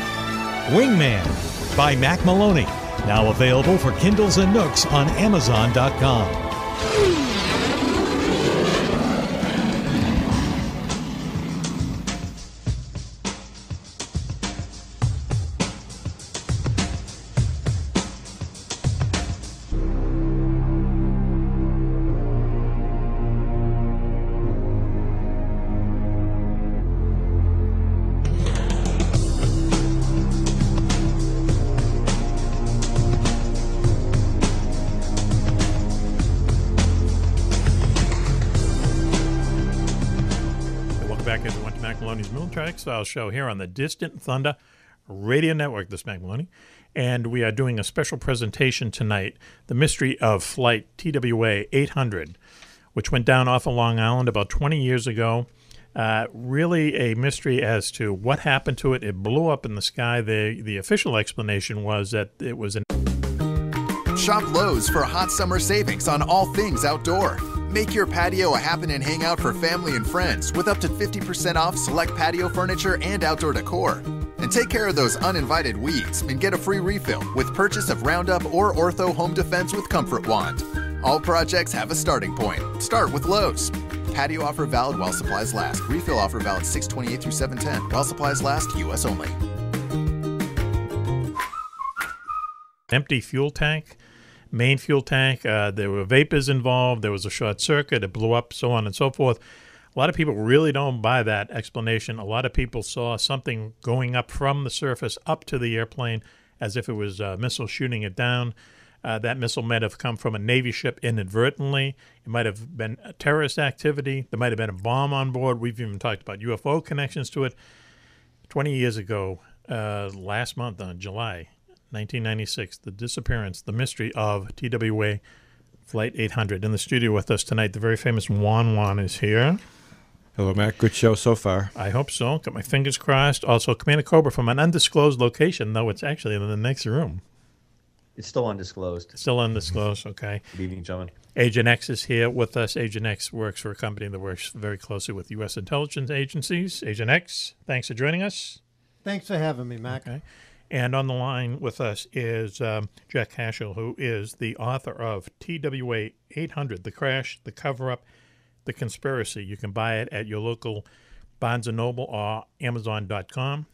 Wingman by Mack Maloney. Now available for Kindles and Nooks on Amazon.com. X-Files show here on the Distant Thunder Radio Network, this Mack Maloney, and we are doing a special presentation tonight, the mystery of Flight TWA 800, which went down off of Long Island about 20 years ago. Really a mystery as to what happened to it. It blew up in the sky. The official explanation was that it was an... Shop Lowe's for hot summer savings on all things outdoor. Make your patio a happen and hang out for family and friends with up to 50% off select patio furniture and outdoor decor. And take care of those uninvited weeds and get a free refill with purchase of Roundup or Ortho Home Defense with Comfort Wand. All projects have a starting point. Start with Lowe's. Patio offer valid while supplies last. Refill offer valid 6/28 through 7/10. While supplies last, U.S. only. Empty fuel tank. Main fuel tank, there were vapors involved, there was a short circuit, it blew up, so on and so forth. A lot of people really don't buy that explanation. A lot of people saw something going up from the surface up to the airplane as if it was a missile shooting it down. That missile might have come from a Navy ship inadvertently. It might have been a terrorist activity. There might have been a bomb on board. We've even talked about UFO connections to it. 20 years ago, last month on July 1996, the disappearance, the mystery of TWA Flight 800. In the studio with us tonight, the very famous Juan-Juan is here. Hello, Matt. Good show so far. I hope so. Got my fingers crossed. Also, Commander Cobra from an undisclosed location, though it's actually in the next room. It's still undisclosed. Still undisclosed, okay. Good evening, gentlemen. Agent X is here with us. Agent X works for a company that works very closely with U.S. intelligence agencies. Agent X, thanks for joining us. Thanks for having me, Mac. Okay. And on the line with us is Jack Cashill, who is the author of TWA 800, The Crash, The Cover-Up, The Conspiracy. You can buy it at your local Barnes & Noble or Amazon.com.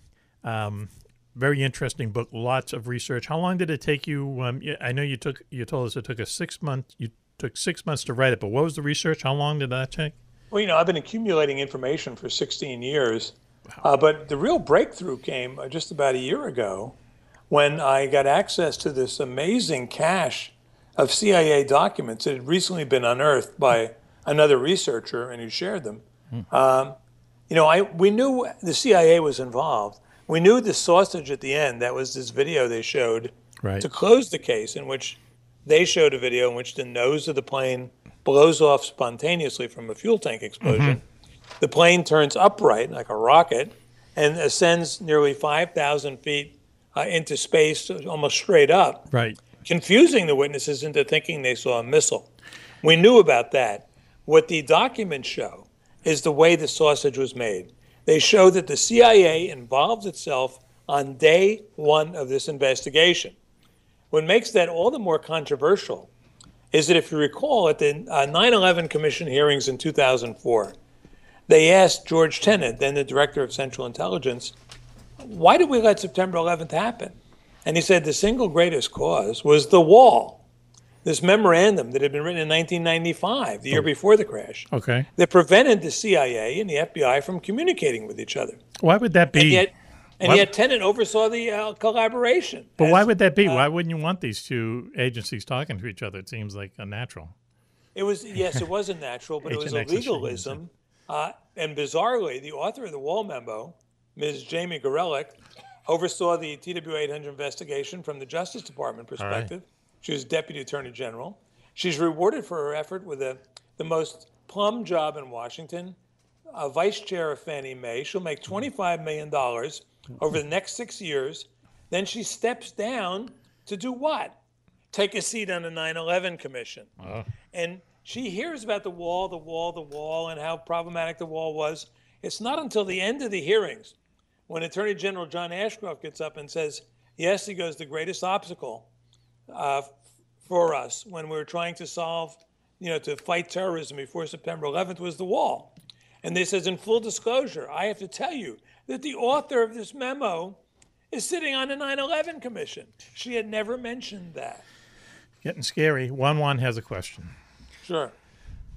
Very interesting book, lots of research. How long did it take you? I know you told us it took 6 months. You took 6 months to write it, but what was the research? How long did that take? Well, I've been accumulating information for 16 years. But the real breakthrough came just about a year ago when I got access to this amazing cache of CIA documents that had recently been unearthed by another researcher and who shared them. We knew the CIA was involved. We knew the sausage at the end, that was this video they showed to close the case, in which they showed a video in which the nose of the plane blows off spontaneously from a fuel tank explosion. The plane turns upright like a rocket and ascends nearly 5,000 feet into space, almost straight up, Right. confusing the witnesses into thinking they saw a missile. We knew about that. What the documents show is the way the sausage was made. They show that the CIA involved itself on day one of this investigation. What makes that all the more controversial is that if you recall at the 9/11 Commission hearings in 2004, they asked George Tenet, then the director of Central Intelligence, why did we let September 11th happen? And he said the single greatest cause was the wall, this memorandum that had been written in 1995, the year before the crash, Okay. that prevented the CIA and the FBI from communicating with each other. Why would that be? And yet Tenet oversaw the collaboration. But why would that be? Why wouldn't you want these two agencies talking to each other? It seems like unnatural. It was, yes, it wasn't natural, but it was a H&X is legalism. And bizarrely, the author of the Wall Memo, Ms. Jamie Gorelick, oversaw the TWA 800 investigation from the Justice Department perspective. She was Deputy Attorney General. She's rewarded for her effort with the most plum job in Washington, Vice Chair of Fannie Mae. She'll make $25 million over the next 6 years. Then she steps down to do what? Take a seat on the 9/11 Commission. And she hears about the wall, and how problematic the wall was. It's not until the end of the hearings when Attorney General John Ashcroft gets up and says, yes, he goes, the greatest obstacle for us when we were trying to solve, to fight terrorism before September 11th was the wall. And they says, in full disclosure, I have to tell you that the author of this memo is sitting on the 9/11 Commission. She had never mentioned that. Getting scary. Juan-Juan has a question. Sure.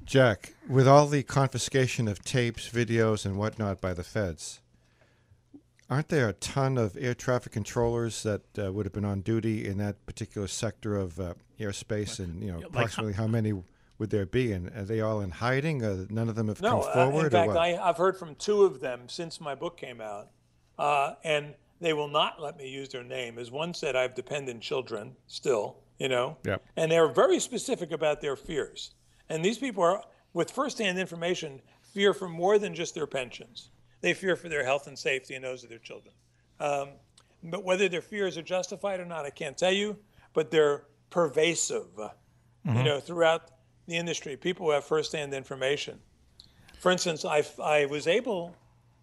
Jack, with all the confiscation of tapes, videos, and whatnot by the feds, aren't there a ton of air traffic controllers that would have been on duty in that particular sector of airspace? And approximately how many would there be? And are they all in hiding? None of them have come forward? In fact, I've heard from two of them since my book came out, and they will not let me use their name. As one said, I have dependent children still, Yep. And they're very specific about their fears. And these people are, with firsthand information, fear for more than just their pensions. They fear for their health and safety and those of their children. But whether their fears are justified or not, I can't tell you, but they're pervasive, throughout the industry. People who have firsthand information. For instance, I was able,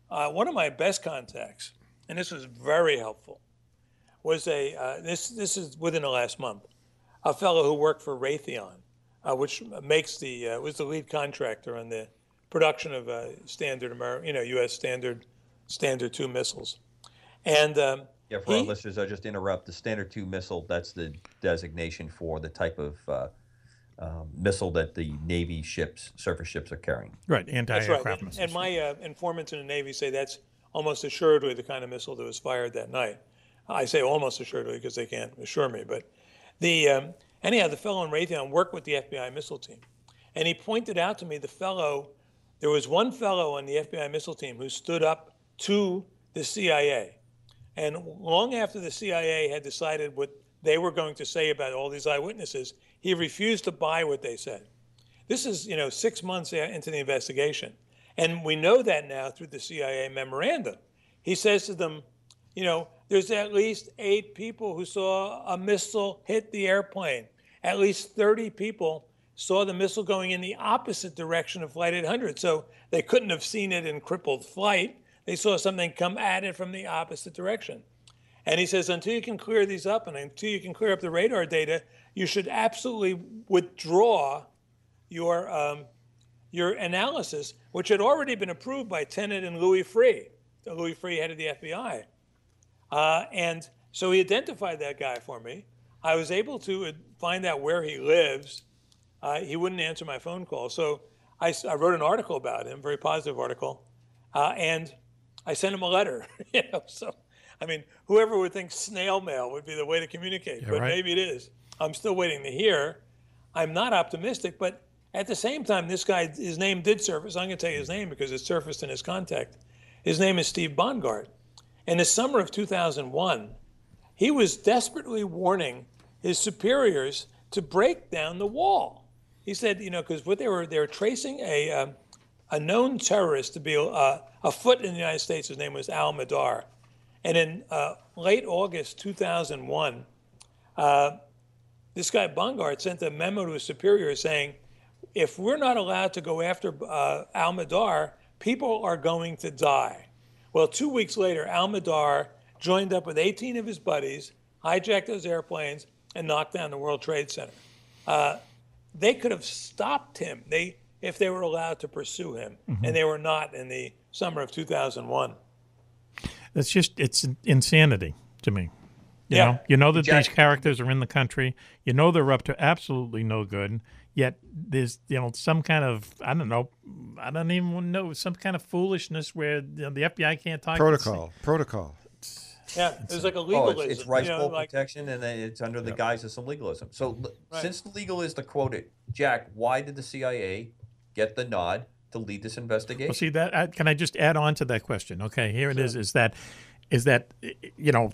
one of my best contacts, and this was very helpful, was this is within the last month, a fellow who worked for Raytheon, which makes was the lead contractor on the production of standard U.S. standard 2 missiles. And for our listeners, I'll just interrupt. The Standard 2 missile, that's the designation for the type of missile that the Navy surface ships are carrying. Right, anti-aircraft right. missiles. And my informants in the Navy say that's almost assuredly the kind of missile that was fired that night. I say almost assuredly because they can't assure me, but anyhow, the fellow in Raytheon worked with the FBI missile team, and he pointed out to me there was one fellow on the FBI missile team who stood up to the CIA, and long after the CIA had decided what they were going to say about all these eyewitnesses, he refused to buy what they said. This is 6 months into the investigation, and we know that now through the CIA memorandum. He says to them, there's at least 8 people who saw a missile hit the airplane. At least 30 people saw the missile going in the opposite direction of Flight 800. So they couldn't have seen it in crippled flight. They saw something come at it from the opposite direction. And he says, until you can clear these up and until you can clear up the radar data, you should absolutely withdraw your analysis, which had already been approved by Tenet and Louis Freeh. Louis Freeh, head of the FBI. And so he identified that guy for me. I was able to find out where he lives. He wouldn't answer my phone call. So I wrote an article about him, very positive article, and I sent him a letter. So, whoever would think snail mail would be the way to communicate, but maybe it is. I'm still waiting to hear. I'm not optimistic, but at the same time, this guy, his name did surface. I'm going to tell you his name because it surfaced in his contact. His name is Steve Bongard. In the summer of 2001, he was desperately warning his superiors to break down the wall. He said, because what they were tracing a known terrorist to be afoot in the United States. His name was Al Madar. And in late August 2001, this guy Bongard sent a memo to his superior saying, if we're not allowed to go after Al Madar, people are going to die. Well, 2 weeks later, Al Madar joined up with 18 of his buddies, hijacked those airplanes, and knocked down the World Trade Center. They could have stopped him if they were allowed to pursue him, and they were not in the summer of 2001. It's insanity to me. Yeah. You know that these characters are in the country. You know they're up to absolutely no good. Yet there's some kind of I don't even know, some kind of foolishness where the FBI can't talk. Protocol. Yeah, there's like a legalism. It's rights bowl protection, and then it's under the guise of some legalism. So since the legalist to quote it, Jack, why did the CIA get the nod to lead this investigation? Well, see that. Can I just add on to that question? Okay, here it is. Is that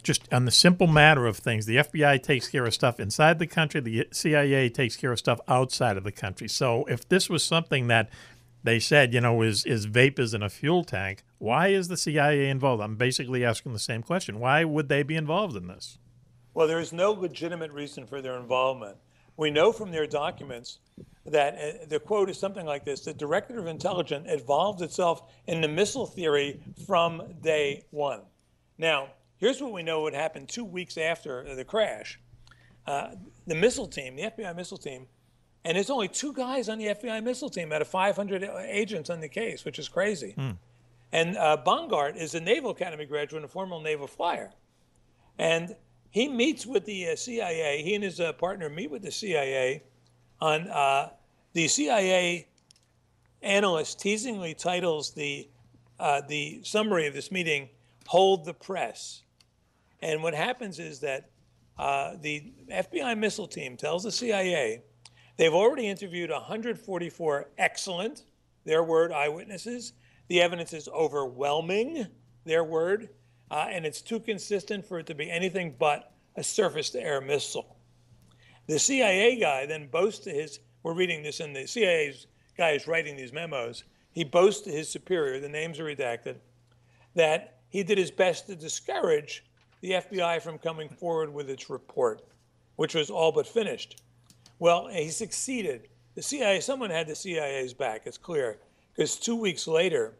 just on the simple matter of things, the FBI takes care of stuff inside the country, the CIA takes care of stuff outside of the country. So if this was something that they said, is vapors in a fuel tank, why is the CIA involved? I'm basically asking the same question. Why would they be involved in this? Well, there is no legitimate reason for their involvement. We know from their documents that the quote is something like this: the Directorate of Intelligence involved itself in the missile theory from day one. Now, here's what we know would happen 2 weeks after the crash. The missile team, the FBI missile team, and there's only 2 guys on the FBI missile team out of 500 agents on the case, which is crazy. And Bongard is a Naval Academy graduate and a former naval flyer. And he meets with the CIA. He and his partner meet with the CIA on the CIA analyst teasingly titles the summary of this meeting, "Hold the Press." And what happens is that the FBI missile team tells the CIA they've already interviewed 144 excellent, their word, eyewitnesses. The evidence is overwhelming, their word, and it's too consistent for it to be anything but a surface-to-air missile. The CIA guy then boasts to his, we're reading this in the CIA's guy is writing these memos, he boasts to his superior, the names are redacted, that he did his best to discourage the FBI from coming forward with its report, which was all but finished. Well, he succeeded. The CIA, someone had the CIA's back, it's clear, because 2 weeks later,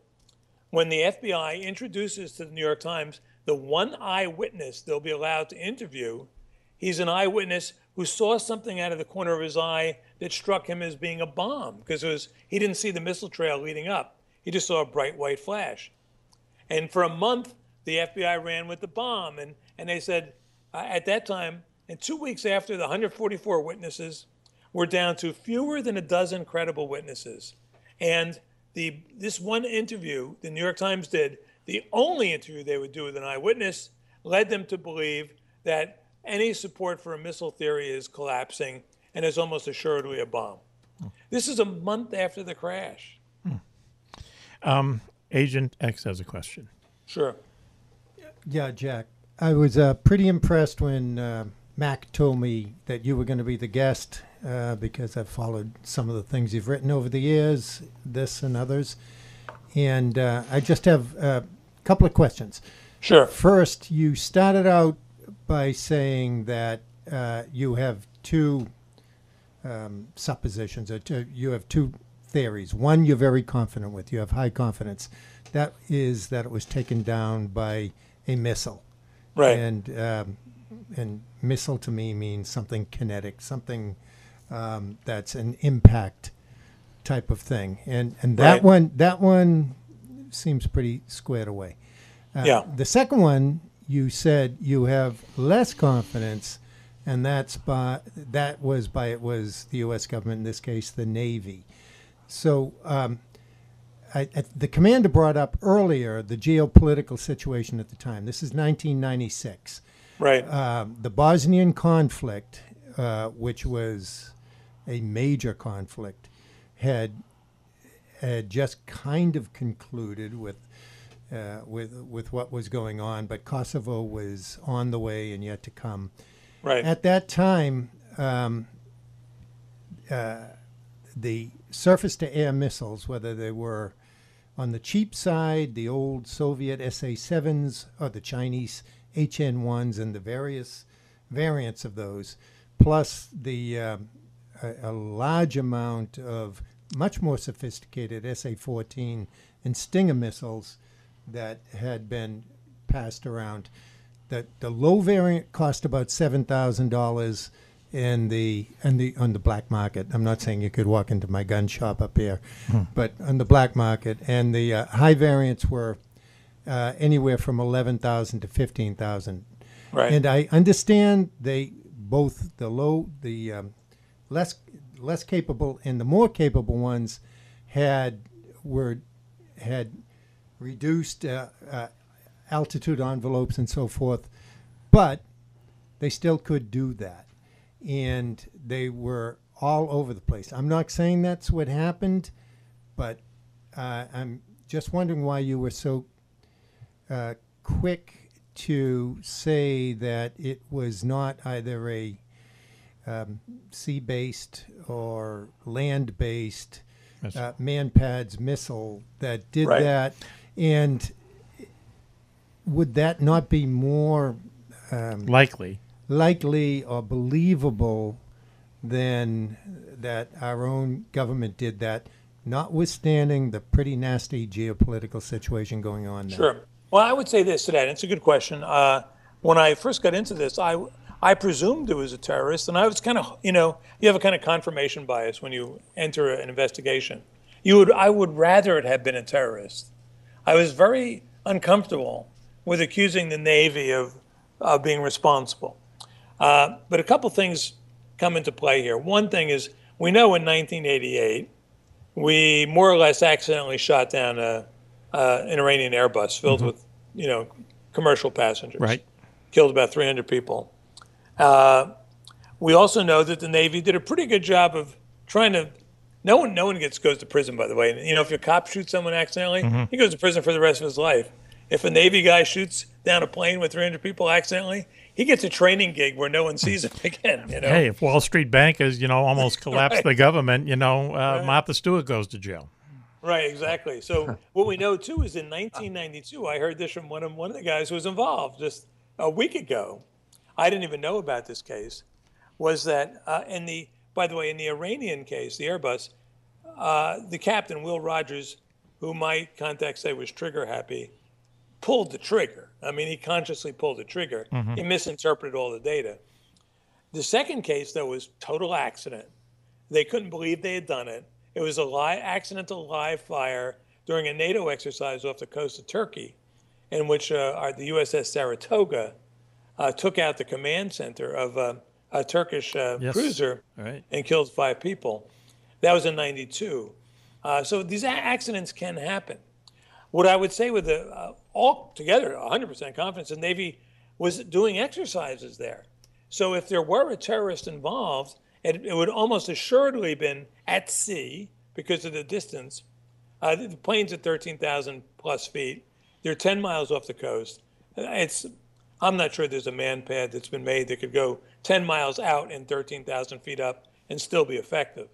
when the FBI introduces to the New York Times the one eyewitness they'll be allowed to interview, he's an eyewitness who saw something out of the corner of his eye that struck him as being a bomb, because he didn't see the missile trail leading up. He just saw a bright white flash. And for a month, the FBI ran with the bomb. And they said at that time, and 2 weeks after, the 144 witnesses were down to fewer than a dozen credible witnesses. And this one interview the New York Times did, the only interview they would do with an eyewitness, led them to believe that any support for a missile theory is collapsing and is almost assuredly a bomb. This is a month after the crash. Agent X has a question. Sure. Yeah, Jack. I was pretty impressed when Mack told me that you were going to be the guest because I've followed some of the things you've written over the years, this and others. And I just have a couple of questions. Sure. First, you started out by saying that you have 2 suppositions, or you have 2 theories. One you're very confident with, you have high confidence. That is that it was taken down by a missile. Right. And missile to me means something kinetic, something that's an impact type of thing. And that one seems pretty squared away. Yeah. The second one, you said you have less confidence, and it was the U.S. government, in this case, the Navy. So the commander brought up earlier the geopolitical situation at the time. This is 1996. Right. The Bosnian conflict, which was a major conflict, had just kind of concluded with what was going on, but Kosovo was on the way and yet to come. Right. At that time, the surface-to-air missiles, whether they were on the cheap side, the old Soviet SA-7s, or the Chinese HN-1s, and the various variants of those, plus the a large amount of much more sophisticated SA-14 and Stinger missiles that had been passed around. The low variant cost about $7,000 on the black market. I'm not saying you could walk into my gun shop up here, but on the black market. And the high variants were anywhere from $11,000 to $15,000. Right. And I understand the less capable and the more capable ones had reduced altitude envelopes and so forth, but they still could do that, and they were all over the place. I'm not saying that's what happened, but I'm just wondering why you were so quick to say that it was not either a sea-based or land-based man-pads missile that did that, and would that not be more likely or believable than that our own government did that, notwithstanding the pretty nasty geopolitical situation going on now? Sure. Well, I would say this to that. It's a good question. When I first got into this, I presumed it was a terrorist, and I was kind of, you have a kind of confirmation bias when you enter an investigation. I would rather it had been a terrorist. I was very uncomfortable with accusing the Navy of being responsible. But a couple things come into play here. One thing is, we know in 1988, we more or less accidentally shot down an Iranian Airbus filled with, commercial passengers. Right. Killed about 300 people. We also know that the Navy did a pretty good job of trying to. No one goes to prison, by the way. If your cop shoots someone accidentally, he goes to prison for the rest of his life. If a Navy guy shoots down a plane with 300 people accidentally, he gets a training gig where no one sees him again. Hey, if Wall Street bankers, almost collapsed the government, Martha Stewart goes to jail. Right, exactly. So what we know too is in 1992, I heard this from one of the guys who was involved just a week ago. I didn't even know about this case. Was that by the way, in the Iranian case, the Airbus, the captain, Will Rogers, who my contacts say was trigger happy, pulled the trigger. I mean, he consciously pulled the trigger. He misinterpreted all the data. The second case, though, was total accident. They couldn't believe they had done it. It was a accidental live fire during a NATO exercise off the coast of Turkey, in which the USS Saratoga took out the command center of a Turkish cruiser and killed 5 people. That was in 92. So these accidents can happen. What I would say with altogether 100% confidence, the Navy was doing exercises there. So if there were a terrorist involved, it would almost assuredly been at sea because of the distance. The plane's at 13,000 plus feet. They're 10 miles off the coast. I'm not sure there's a man pad that's been made that could go 10 miles out and 13,000 feet up and still be effective.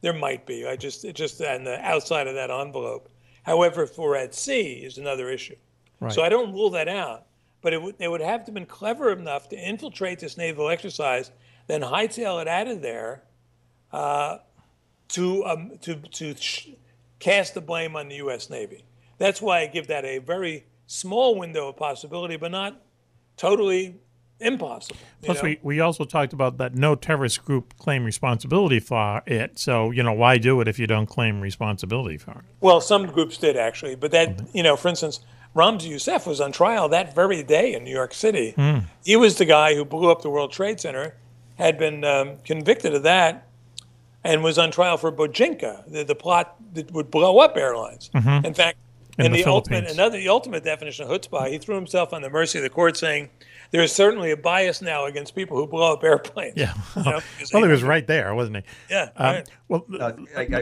There might be. It's just on the outside of that envelope. However, if we're at sea is another issue. Right. So I don't rule that out. But they would have to have been clever enough to infiltrate this naval exercise, then hightail it out of there to cast the blame on the U.S. Navy. That's why I give that a very small window of possibility, but not totally impossible. Plus, we also talked about that no terrorist group claim responsibility for it. So, why do it if you don't claim responsibility for it? Well, some groups did, actually. But that, for instance, Ramzi Youssef was on trial that very day in New York City. He was the guy who blew up the World Trade Center, had been convicted of that, and was on trial for Bojinka, the plot that would blow up airlines. In fact, the ultimate definition of chutzpah, he threw himself on the mercy of the court, saying, there is certainly a bias now against people who blow up airplanes. Yeah. Well, he was right there, wasn't he? Yeah. Right.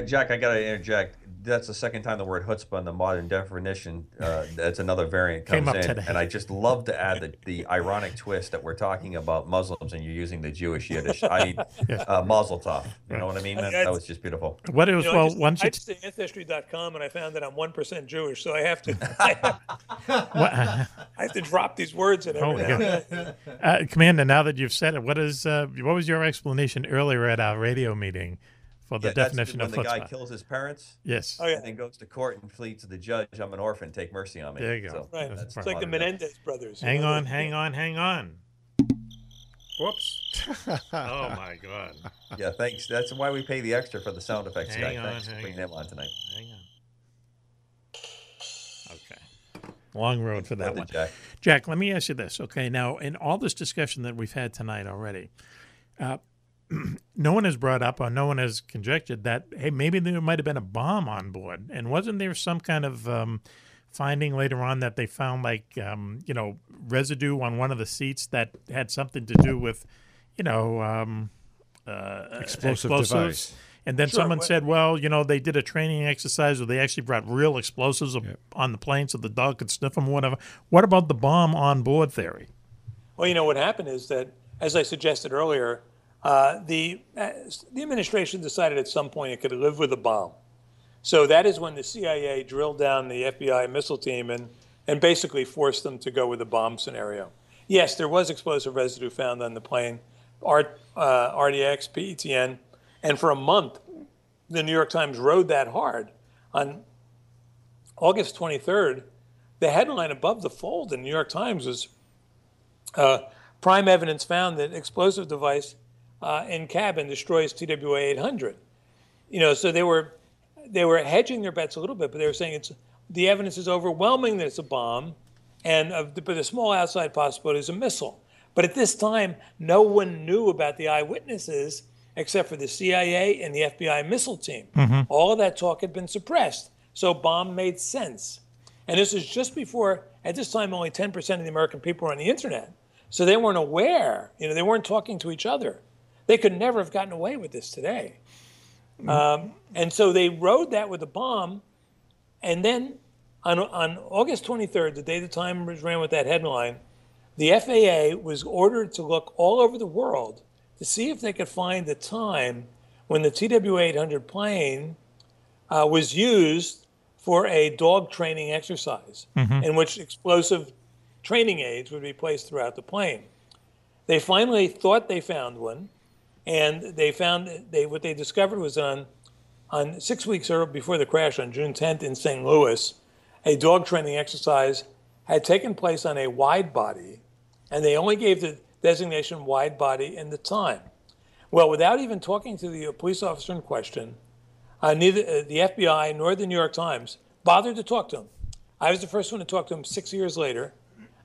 Jack, I got to interject. that's the second time the word chutzpah in the modern definition. That's another variant Came comes up in, today. and I just love to add the ironic twist that we're talking about Muslims and you're using the Jewish Yiddish. Mazel tov. You know what I mean? That was just beautiful. What it was, I just say ancestry.com and I found that I'm 1% Jewish, so I have to I have to drop these words in every now and then. Commander, now that you've said it, what was your explanation earlier at our radio meeting for the definition that's of when chutzpah? the guy kills his parents. Yes. Oh, yeah. And then goes to court and pleads to the judge, "I'm an orphan, take mercy on me." There you go. So Right. that's It's like the Menendez brothers. Hang on. Whoops. Oh, my God. Yeah, thanks. That's why we pay the extra for the sound effects guy. Hang on, Thanks for bringing them on tonight. Hang on. Okay. Long road for that one. Jack, let me ask you this. Okay, now, in all this discussion that we've had tonight already, no one has brought up or no one has conjectured that, hey, maybe there might have been a bomb on board. And wasn't there some kind of finding later on that they found, like, residue on one of the seats that had something to do with, explosive device? And then someone said, well, they did a training exercise where they actually brought real explosives on the plane so the dog could sniff them or whatever. What about the bomb on board theory? Well, what happened is that, as I suggested earlier, the administration decided at some point it could live with a bomb. So that is when the CIA drilled down the FBI missile team and basically forced them to go with a bomb scenario. Yes, there was explosive residue found on the plane, RDX, PETN, and for a month, the New York Times rode that hard. On August 23rd, the headline above the fold in the New York Times was prime evidence found that explosive device in cabin destroys TWA 800. So they were hedging their bets a little bit, but they were saying the evidence is overwhelming that it's a bomb, but a small outside possibility is a missile. But at this time, no one knew about the eyewitnesses except for the CIA and the FBI missile team. Mm-hmm. All of that talk had been suppressed, so bomb made sense. And this is just before, at this time, only 10% of the American people were on the internet, so they weren't aware. They weren't talking to each other. They could never have gotten away with this today. And so they rode that with a bomb, and then on August 23rd, the day the Times ran with that headline, the FAA was ordered to look all over the world to see if they could find the time when the TWA 800 plane was used for a dog training exercise in which explosive training aids would be placed throughout the plane. They finally thought they found one, and they found what they discovered was on 6 weeks before the crash on June 10th in St. Louis, a dog training exercise had taken place on a wide body, and they only gave the designation wide body and the time. Well, without even talking to the police officer in question, neither the FBI nor the New York Times bothered to talk to him. I was the first one to talk to him 6 years later.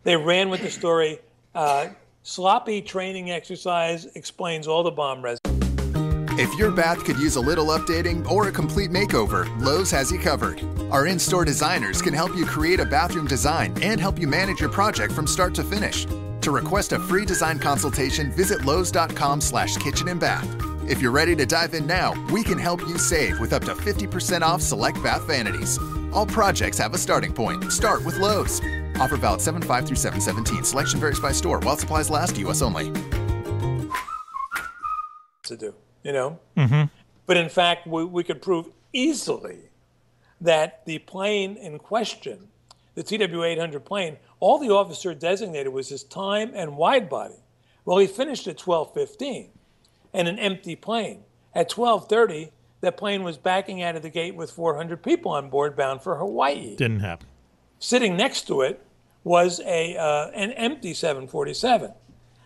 They ran with the story, sloppy training exercise explains all the bomb residue. If your bath could use a little updating or a complete makeover, Lowe's has you covered. Our in-store designers can help you create a bathroom design and help you manage your project from start to finish. To request a free design consultation, visit lowes.com/kitchen and bath. If you're ready to dive in now, we can help you save with up to 50% off select bath vanities. All projects have a starting point. Start with Lowe's. Offer valid 7/5 through 7/17. Selection varies by store. While supplies last, U.S. only. To do, But in fact, we could prove easily that the plane in question, the TWA 800 plane, all the officer designated was his time and wide body. Well, he finished at 12:15 and an empty plane. At 12:30, that plane was backing out of the gate with 400 people on board bound for Hawaii. Didn't happen. Sitting next to it was an empty 747.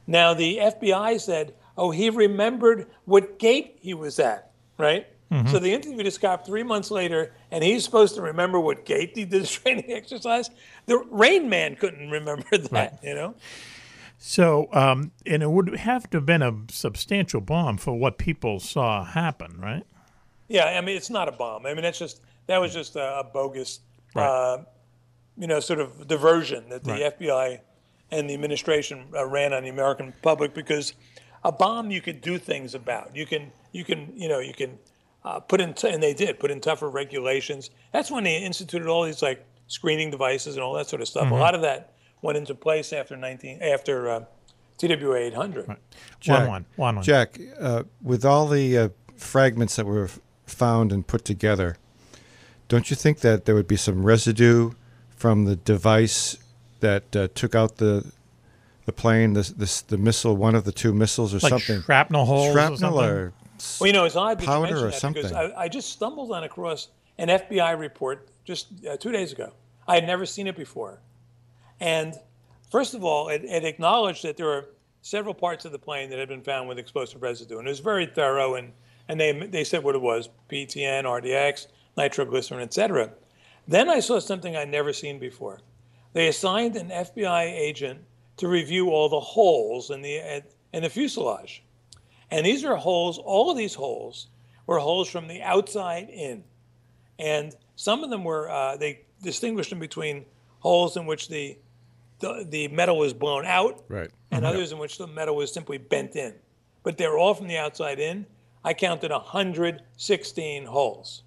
Now, the FBI said, he remembered what gate he was at, right? Mm-hmm. So they interviewed this cop 3 months later, and he's supposed to remember what gate he did his training exercise. The Rain Man couldn't remember that, right. So, and it would have to have been a substantial bomb for what people saw happen, right? Yeah, I mean, it's not a bomb. I mean, that was just a bogus, right. Sort of diversion that the right. FBI and the administration ran on the American public, because a bomb you could do things about. You can and they did put in tougher regulations. That's when they instituted all these like screening devices and all that sort of stuff. A lot of that went into place after TWA 800. Right. Jack, Juan-Juan. Jack, with all the fragments that were found and put together, don't you think that there would be some residue from the device that took out the plane, the missile, one of the two missiles, or like something? Shrapnel holes, shrapnel or well, it's odd that you powder mention or that something. because I just stumbled across an FBI report just 2 days ago. I had never seen it before, and first of all, it acknowledged that there were several parts of the plane that had been found with explosive residue, and it was very thorough. And they said what it was: PTN, RDX, nitroglycerin, etc. Then I saw something I'd never seen before. They assigned an FBI agent to review all the holes in the fuselage. And these are holes, all of these holes were holes from the outside in. And some of them were, they distinguished them between holes in which the metal was blown out, right, and others in which the metal was simply bent in. But they were all from the outside in. I counted 116 holes.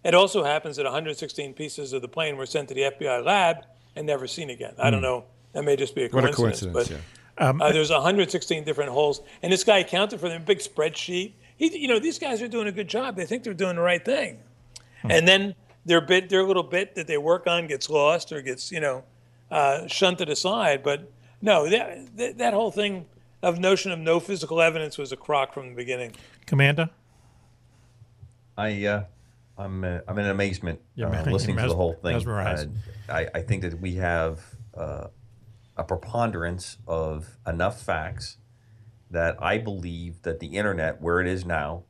It also happens that 116 pieces of the plane were sent to the FBI lab and never seen again. I don't know. That may just be a coincidence. What a coincidence, but there's 116 different holes. And this guy counted for them, big spreadsheet. These guys are doing a good job. They think they're doing the right thing. And then their little bit that they work on gets lost or gets, shunted aside. But no, that whole thing of notion of no physical evidence was a crock from the beginning. Commander? I'm in amazement listening to the whole thing. I think that we have a preponderance of enough facts that I believe that the internet, where it is now,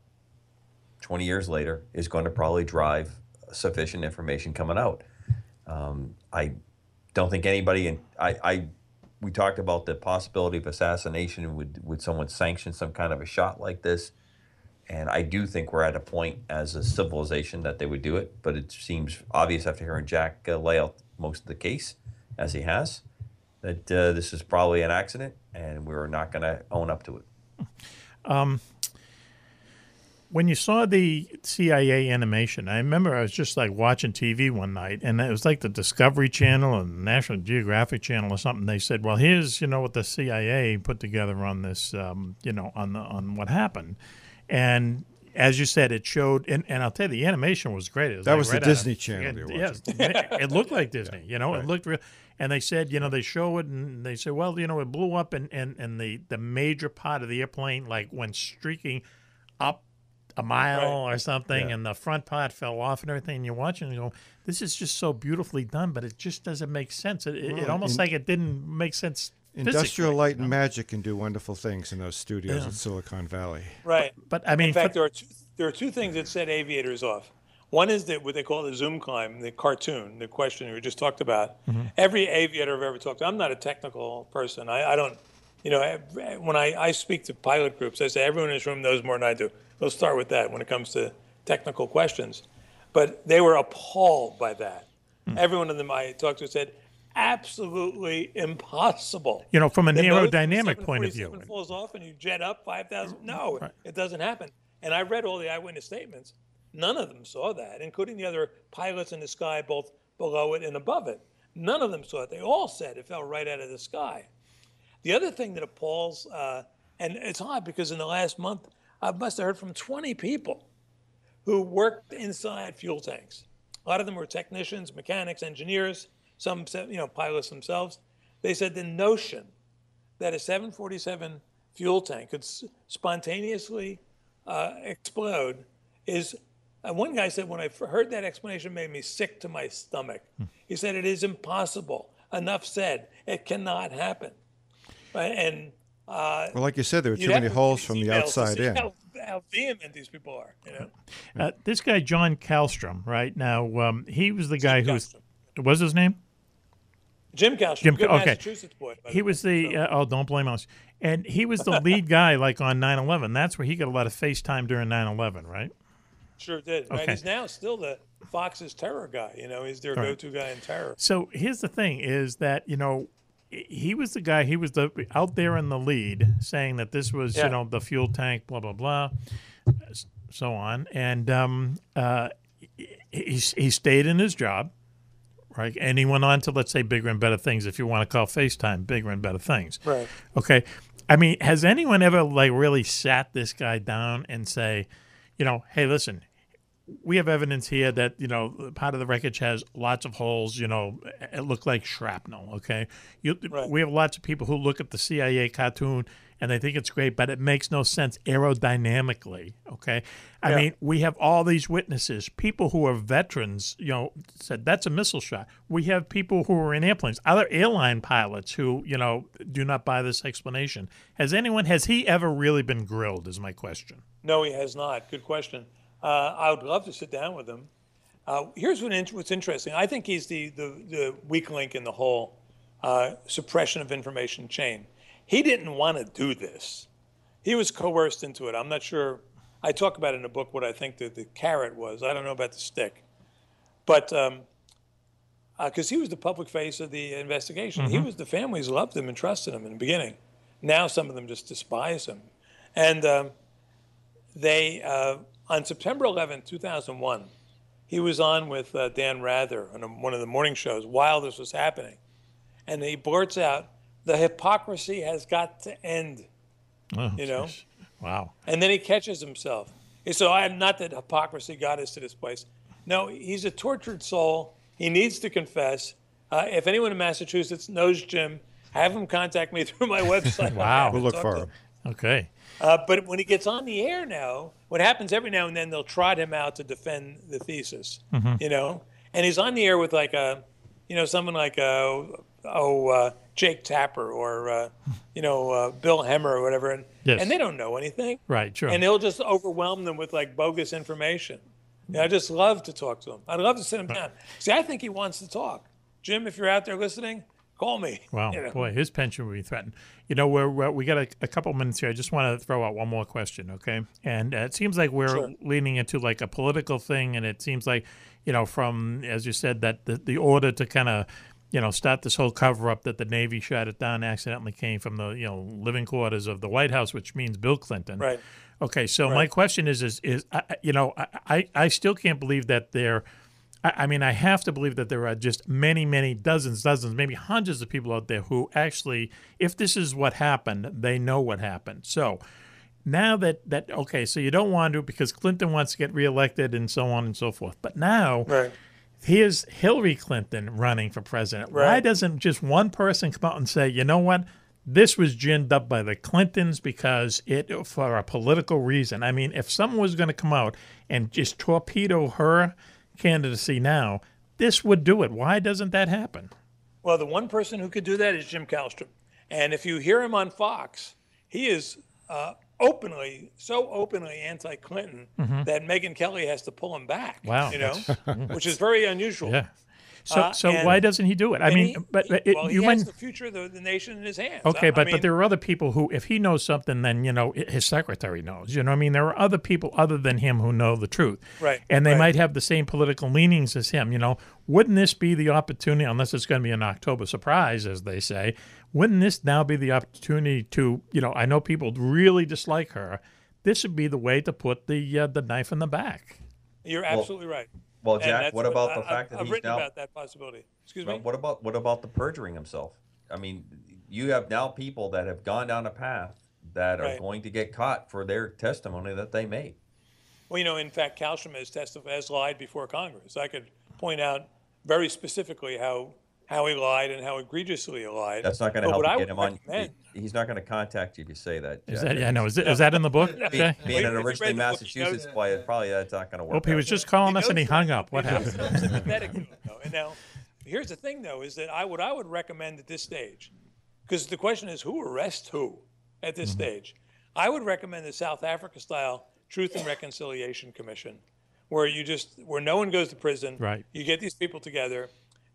20 years later, is going to probably drive sufficient information coming out. I don't think anybody, and we talked about the possibility of assassination. Would someone sanction some kind of a shot like this? And I do think we're at a point as a civilization that they would do it, but it seems obvious after hearing Jack lay out most of the case, as he has, that this is probably an accident, and we're not going to own up to it. When you saw the CIA animation, I remember I was just like watching TV one night, and it was like the Discovery Channel and National Geographic Channel or something. They said, well, here's, what the CIA put together on this, on what happened. And as you said, it showed, and I'll tell you, the animation was great. It was that was the Disney Channel. Yes, it looked like Disney. Right. It looked real. And they said, they show it, and they said, well, it blew up, and the major part of the airplane went streaking up a mile or something, and the front part fell off and everything. And you're watching and you go, this is just so beautifully done, but it just doesn't make sense. It almost like it didn't make sense. Industrial Light and Magic can do wonderful things in those studios in Silicon Valley. Right. But I mean, in fact, there are two things that set aviators off. One is what they call the Zoom climb, the cartoon, the question we just talked about. Every aviator I've ever talked to, I'm not a technical person. I don't, when I speak to pilot groups, I say everyone in this room knows more than I do. We'll start with that when it comes to technical questions. But they were appalled by that. Every one of them I talked to said, absolutely impossible. From an aerodynamic point of view. It falls off and you jet up 5,000. No, it doesn't happen. And I read all the eyewitness statements. None of them saw that, including the other pilots in the sky, both below it and above it. None of them saw it. They all said it fell right out of the sky. The other thing that appalls, and it's odd because in the last month, I must have heard from 20 people who worked inside fuel tanks. A lot of them were technicians, mechanics, engineers, some pilots themselves. They said the notion that a 747 fuel tank could spontaneously explode is, one guy said, when I heard that explanation, it made me sick to my stomach. He said, it is impossible. Enough said. It cannot happen. Right? And well, like you said, there were too many holes from the outside in. How vehement these people are, This guy, John Kallstrom, right now, he was the guy who was his name? Jim Kallstrom, good Massachusetts boy. He was the, don't blame us. And he was the lead guy, on 9/11. That's where he got a lot of FaceTime during 9/11, right? Sure did. Okay. Right? He's now still the Fox's terror guy. He's their go-to guy in terror. So here's the thing: is that he was the guy. He was out there in the lead, saying that this was the fuel tank, blah blah blah. so on. And he stayed in his job, right? And he went on to, let's say, bigger and better things, if you want to call FaceTime bigger and better things. Right. Okay. I mean, has anyone ever like really sat this guy down and say, hey, listen, we have evidence here that, part of the wreckage has lots of holes, it looked like shrapnel, okay? Right. We have lots of people who look at the CIA cartoon and they think it's great, but it makes no sense aerodynamically, okay? I mean, we have all these witnesses, people who are veterans, said that's a missile shot. We have people who are in airplanes, other airline pilots who, do not buy this explanation. Has he ever really been grilled is my question. No, he has not. Good question. I would love to sit down with him. Here's what's interesting. I think he's the weak link in the whole suppression of information chain. He didn't want to do this. He was coerced into it. I'm not sure. I talk about it in the book what I think the carrot was. I don't know about the stick. But because he was the public face of the investigation. Mm-hmm. The families loved him and trusted him in the beginning. Now some of them just despise him. And on September 11, 2001, he was on with Dan Rather on one of the morning shows while this was happening. And he blurts out, the hypocrisy has got to end, Oh, geez. Wow. And then he catches himself. So not that hypocrisy got us to this place. No, he's a tortured soul. He needs to confess. If anyone in Massachusetts knows Jim, have him contact me through my website. Wow. We'll look for him. Okay. But when he gets on the air now, what happens every now and then, they'll trot him out to defend the thesis, and he's on the air with like someone like Jake Tapper or Bill Hemmer or whatever, and they don't know anything, right? Sure. And he'll just overwhelm them with like bogus information. I just love to talk to him. I'd love to sit him down. See, I think he wants to talk. Jim, if you're out there listening, call me. Wow, boy, his pension will be threatened. We got a couple minutes here. I just want to throw out one more question, okay? And it seems like we're leaning into like a political thing, and it seems like, from, as you said, that the order to kind of, start this whole cover-up that the Navy shot it down accidentally came from the, living quarters of the White House, which means Bill Clinton. Right. Okay, so my question is I still can't believe that I have to believe that there are just many, dozens, maybe hundreds of people out there who actually, if this is what happened, they know what happened. So now that okay, so you don't want to because Clinton wants to get reelected and so on and so forth. But now here's Hillary Clinton running for president. Right. Why doesn't just one person come out and say, you know what? This was ginned up by the Clintons because for a political reason. I mean, if someone was going to come out and just torpedo her candidacy now, this would do it. Why doesn't that happen? Well, the one person who could do that is Jim Kallstrom. And if you hear him on Fox, he is openly anti-Clinton that Megyn Kelly has to pull him back. Wow. Which is very unusual. Yeah. So why doesn't he do it? I mean, he has the future of the nation in his hands. Okay, but there are other people who, if he knows something, then his secretary knows. There are other people other than him who know the truth, right? And they might have the same political leanings as him. Wouldn't this be the opportunity? Unless it's going to be an October surprise, as they say, wouldn't this now be the opportunity to? I know people really dislike her. This would be the way to put the knife in the back. You're absolutely right. Well, Jack, what about the fact that I've he's written now about that possibility? Excuse me. What about the perjuring himself? I mean, you have now people that have gone down a path that are going to get caught for their testimony that they made. Well, in fact, Kallstrom has lied before Congress. I could point out very specifically how he lied and how egregiously he lied. That's not going to help you get him on. He's not going to contact you if you say that. Is that? Yeah, no. Is that in the book? Okay. Being an originally Massachusetts boy, probably that's not going to work. Well, he was just calling us and he hung up. What happened? And now, here's the thing, though, is that I would recommend at this stage, because the question is who arrests who at this stage. I would recommend the South Africa-style Truth and Reconciliation Commission, where no one goes to prison. Right. You get these people together.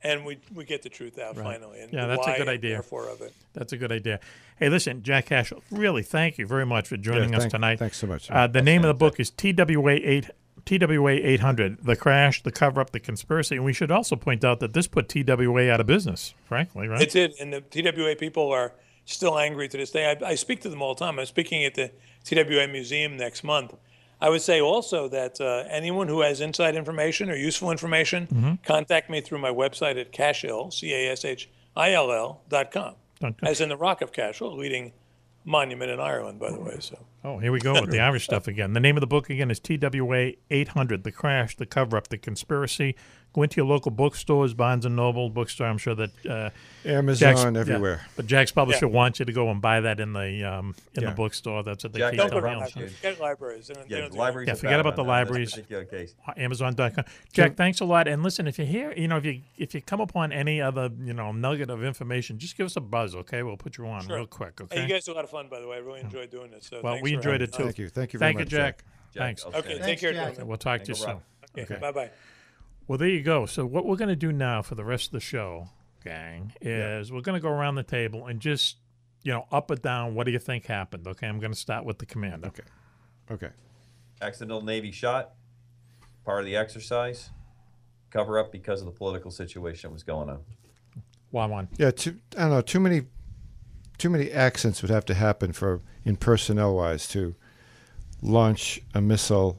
And we get the truth out finally. And that's a good idea. Therefore of it. That's a good idea. Hey, listen, Jack Cashill, really thank you very much for joining us tonight. Thanks so much. The name of the book is TWA 800, The Crash, The Cover-Up, The Conspiracy. And we should also point out that this put TWA out of business, frankly, right? It did. And the TWA people are still angry to this day. I speak to them all the time. I'm speaking at the TWA Museum next month. I would say also that anyone who has inside information or useful information, contact me through my website at Cashill, CASHILL.com, as in the Rock of Cashill, leading monument in Ireland, by the way. So. Oh, here we go with the Irish stuff again. The name of the book again is TWA 800, The Crash, The Cover-Up, The Conspiracy. Go into your local bookstores, Barnes & Noble bookstore. I'm sure that Amazon, everywhere. Yeah, but Jack's publisher wants you to go and buy that in the bookstore. That's what they keep telling me. Forget libraries. Libraries. Yeah, forget about the libraries. Amazon.com. Jack, thanks a lot. And listen, if you hear, if you come upon any other, nugget of information, just give us a buzz, okay? We'll put you on real quick, okay? Hey, you guys do a lot of fun, by the way. I really enjoyed doing this. So well, we enjoyed it too. Thank you very much, Jack. Thanks. Okay, take care, Jack. We'll talk to you soon. Okay, bye-bye. Well, there you go. So what we're going to do now for the rest of the show, gang, is we're going to go around the table and just, up or down, what do you think happened? Okay, I'm going to start with the commander. Okay. Accidental Navy shot, part of the exercise, cover up because of the political situation that was going on. Juan-Juan. Yeah, I don't know, too many accidents would have to happen in personnel-wise to launch a missile.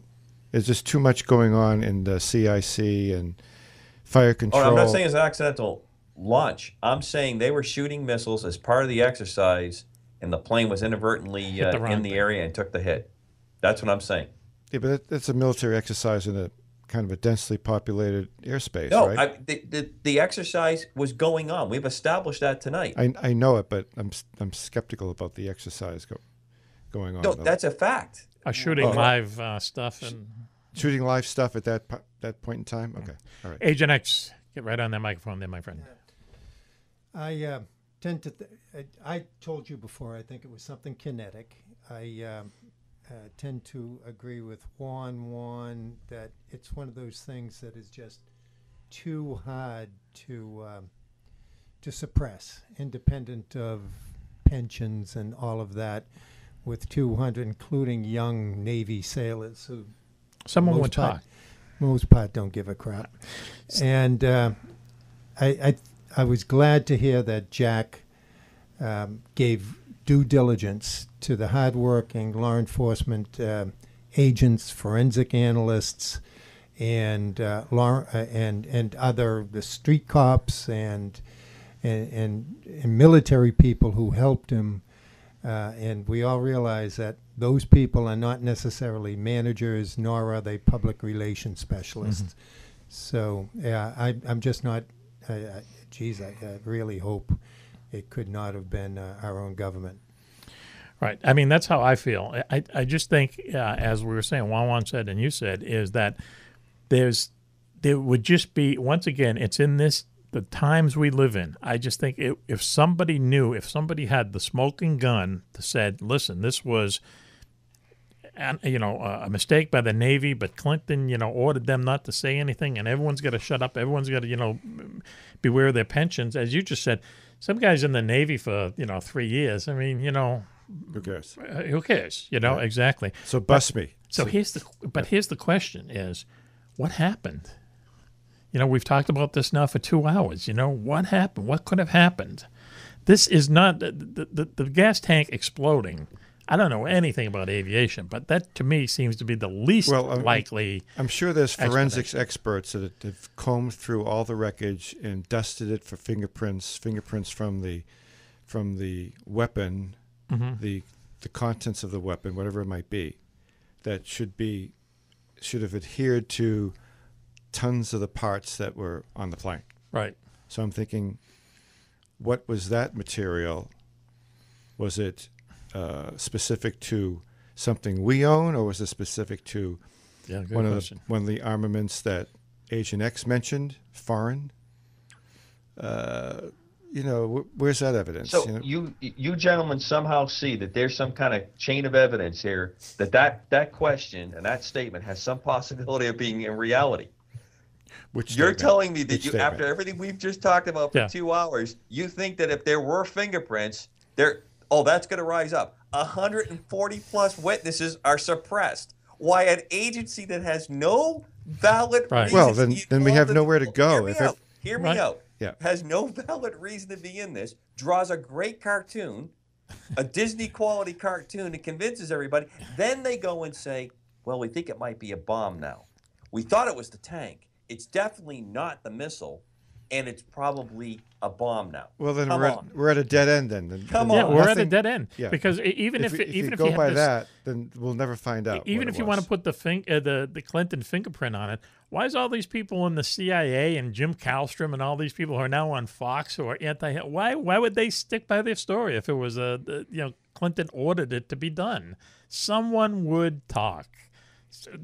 There's just too much going on in the CIC and fire control. Oh, I'm not saying it's an accidental launch. I'm saying they were shooting missiles as part of the exercise, and the plane was inadvertently in the area and took the hit. That's what I'm saying. Yeah, but that's a military exercise in a kind of a densely populated airspace, no, right? The exercise was going on. We've established that tonight. I know it, but I'm skeptical about the exercise going on. No, that's a fact. Shooting live stuff and shooting live stuff at that point in time. Okay, all right. Agent X, get right on that microphone, there, my friend. I tend to. I told you before. I think it was something kinetic. I tend to agree with Juan that it's one of those things that is just too hard to suppress, independent of pensions and all of that. With 200, including young Navy sailors who someone would talk. Most part don't give a crap. And I was glad to hear that Jack gave due diligence to the hardworking law enforcement agents, forensic analysts, and other the street cops and military people who helped him. And we all realize that those people are not necessarily managers, nor are they public relations specialists. So, I'm just not, I really hope it could not have been our own government. Right. I mean, that's how I feel. I just think, as we were saying, Juan said and you said, is that there would just be, once again, it's in the times we live in. I just think if somebody had the smoking gun that said, listen, this was, a mistake by the Navy, but Clinton, ordered them not to say anything, and everyone's got to shut up. Everyone's got to, beware of their pensions. As you just said, some guy's in the Navy for, 3 years. I mean, who cares? Who cares? Exactly. So bust me. So here's the question is, what happened? We've talked about this now for 2 hours. What happened? What could have happened? This is not the gas tank exploding. I don't know anything about aviation, but that to me seems to be the least likely. I'm sure there's forensics experts that have combed through all the wreckage and dusted it for fingerprints from the weapon, the contents of the weapon, whatever it might be, that should have adhered to tons of the parts that were on the plane. Right. So I'm thinking, what was that material? Was it specific to something we own, or was it specific to one of the armaments that Agent X mentioned, foreign? Where's that evidence? So you gentlemen somehow see that there's some kind of chain of evidence here that question and that statement has some possibility of being in reality. You're telling me that after everything we've just talked about for 2 hours, you think that if there were fingerprints, that's going to rise up. 140 plus witnesses are suppressed. Why an agency that has no valid reason? Well, then we have nowhere to go. Hear me out. Yeah. Has no valid reason to be in this. Draws a great cartoon, a Disney quality cartoon that convinces everybody. Then they go and say, well, we think it might be a bomb now. We thought it was the tank. It's definitely not the missile, and it's probably a bomb now. Well, then we're at a dead end then. Come Yeah, on. we're at a dead end. Yeah. Because even if you you go have by this, that, then we'll never find out. even if you want to put the Clinton fingerprint on it, why is all these people in the CIA and Jim Kallstrom and all these people who are now on Fox who are anti? Why would they stick by their story if it was Clinton ordered it to be done? Someone would talk.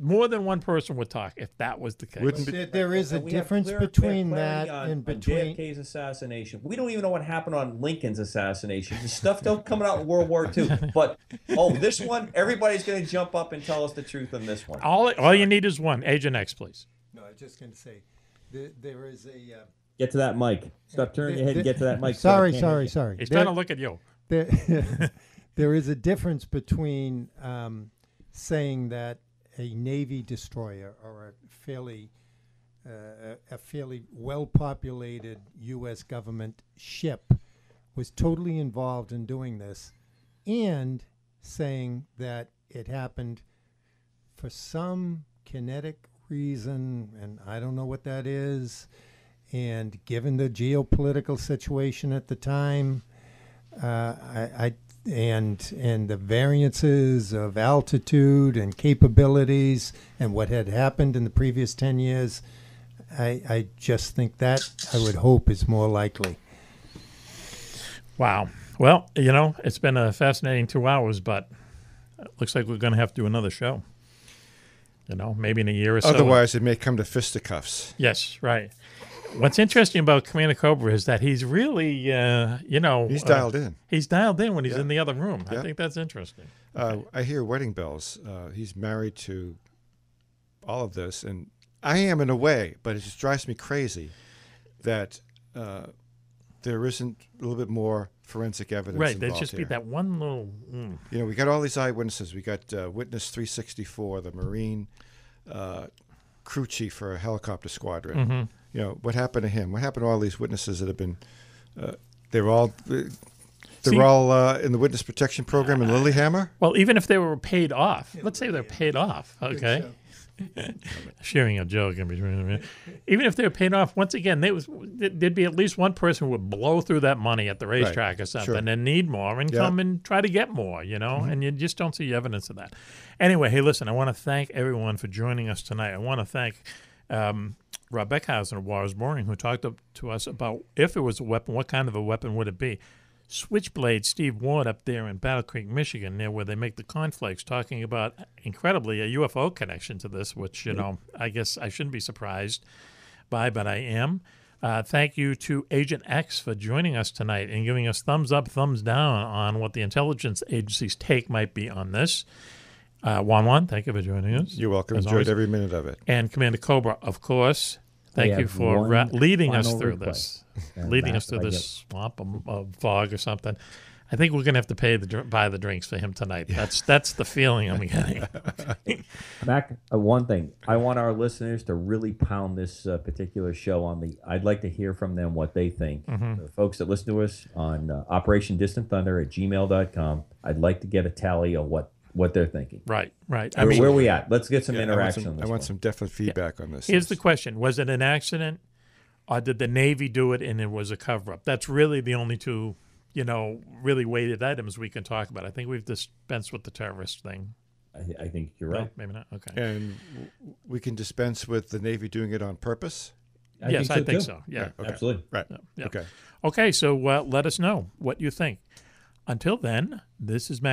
More than one person would talk if that was the case. There is a difference between that and between JFK's assassination. We don't even know what happened on Lincoln's assassination. The stuff still coming out in World War II. But this one, everybody's going to jump up and tell us the truth on this one. All you need is one. Agent X, please. No, I was just going to say there is a. Get to that mic. Stop turning your head and get to that mic. Sorry. He's trying to look at you. There is a difference between saying that a Navy destroyer or a fairly well-populated U.S. government ship was totally involved in doing this, and saying that it happened for some kinetic reason, and I don't know what that is, and given the geopolitical situation at the time, and the variances of altitude and capabilities and what had happened in the previous 10 years, I just think that, I would hope, is more likely. Wow. Well, it's been a fascinating 2 hours, but it looks like we're going to have to do another show. Maybe in a year or so. Otherwise, it may come to fisticuffs. Yes, right. What's interesting about Commander Cobra is that he's really, he's dialed in. He's dialed in when he's in the other room. Yeah. I think that's interesting. I hear wedding bells. He's married to all of this, and I am in a way, but it just drives me crazy that there isn't a little bit more forensic evidence Right, involved there's just here. be that one little... we got all these eyewitnesses. We got Witness 364, the Marine crew chief for a helicopter squadron. Mm-hmm. What happened to him? What happened to all these witnesses that have been? They're all in the witness protection program in Lilyhammer. Well, even if they were paid off, let's say they're paid off, okay? Sharing a joke in between them. Even if they were paid off, once again, there'd be at least one person who would blow through that money at the racetrack or something and need more and come and try to get more, and you just don't see evidence of that. Anyway, hey, listen, I want to thank everyone for joining us tonight. I want to thank Rob Beckhusen of War's Boring, who talked to us about if it was a weapon, what kind of a weapon would it be. Switchblade Steve Ward up there in Battle Creek, Michigan, near where they make the cornflakes, talking about, incredibly, a UFO connection to this, which, I guess I shouldn't be surprised by, but I am. Thank you to Agent X for joining us tonight and giving us thumbs up, thumbs down on what the intelligence agency's take might be on this. Juan-Juan, thank you for joining us. You're welcome. As Enjoyed always. every minute of it. And Commander Cobra, of course, thank you for leading us through this. Leading us through this swamp of fog or something. I think we're going to have to buy the drinks for him tonight. That's the feeling I'm getting. Mac, one thing. I want our listeners to really pound this particular show I'd like to hear from them what they think. Mm-hmm. The folks that listen to us on Operation Distant Thunder at gmail.com, I'd like to get a tally of what they're thinking. Right. Where are we at? Let's get some interaction on this. I want some definite feedback on this. Here's the question. Was it an accident, or did the Navy do it and it was a cover-up? That's really the only two, really weighted items we can talk about. I think we've dispensed with the terrorist thing. I think you're right. No, maybe not. Okay. And we can dispense with the Navy doing it on purpose? I think so. Yeah. Okay. Absolutely. Right. Yeah. Okay. Okay, so let us know what you think. Until then, this is Matt.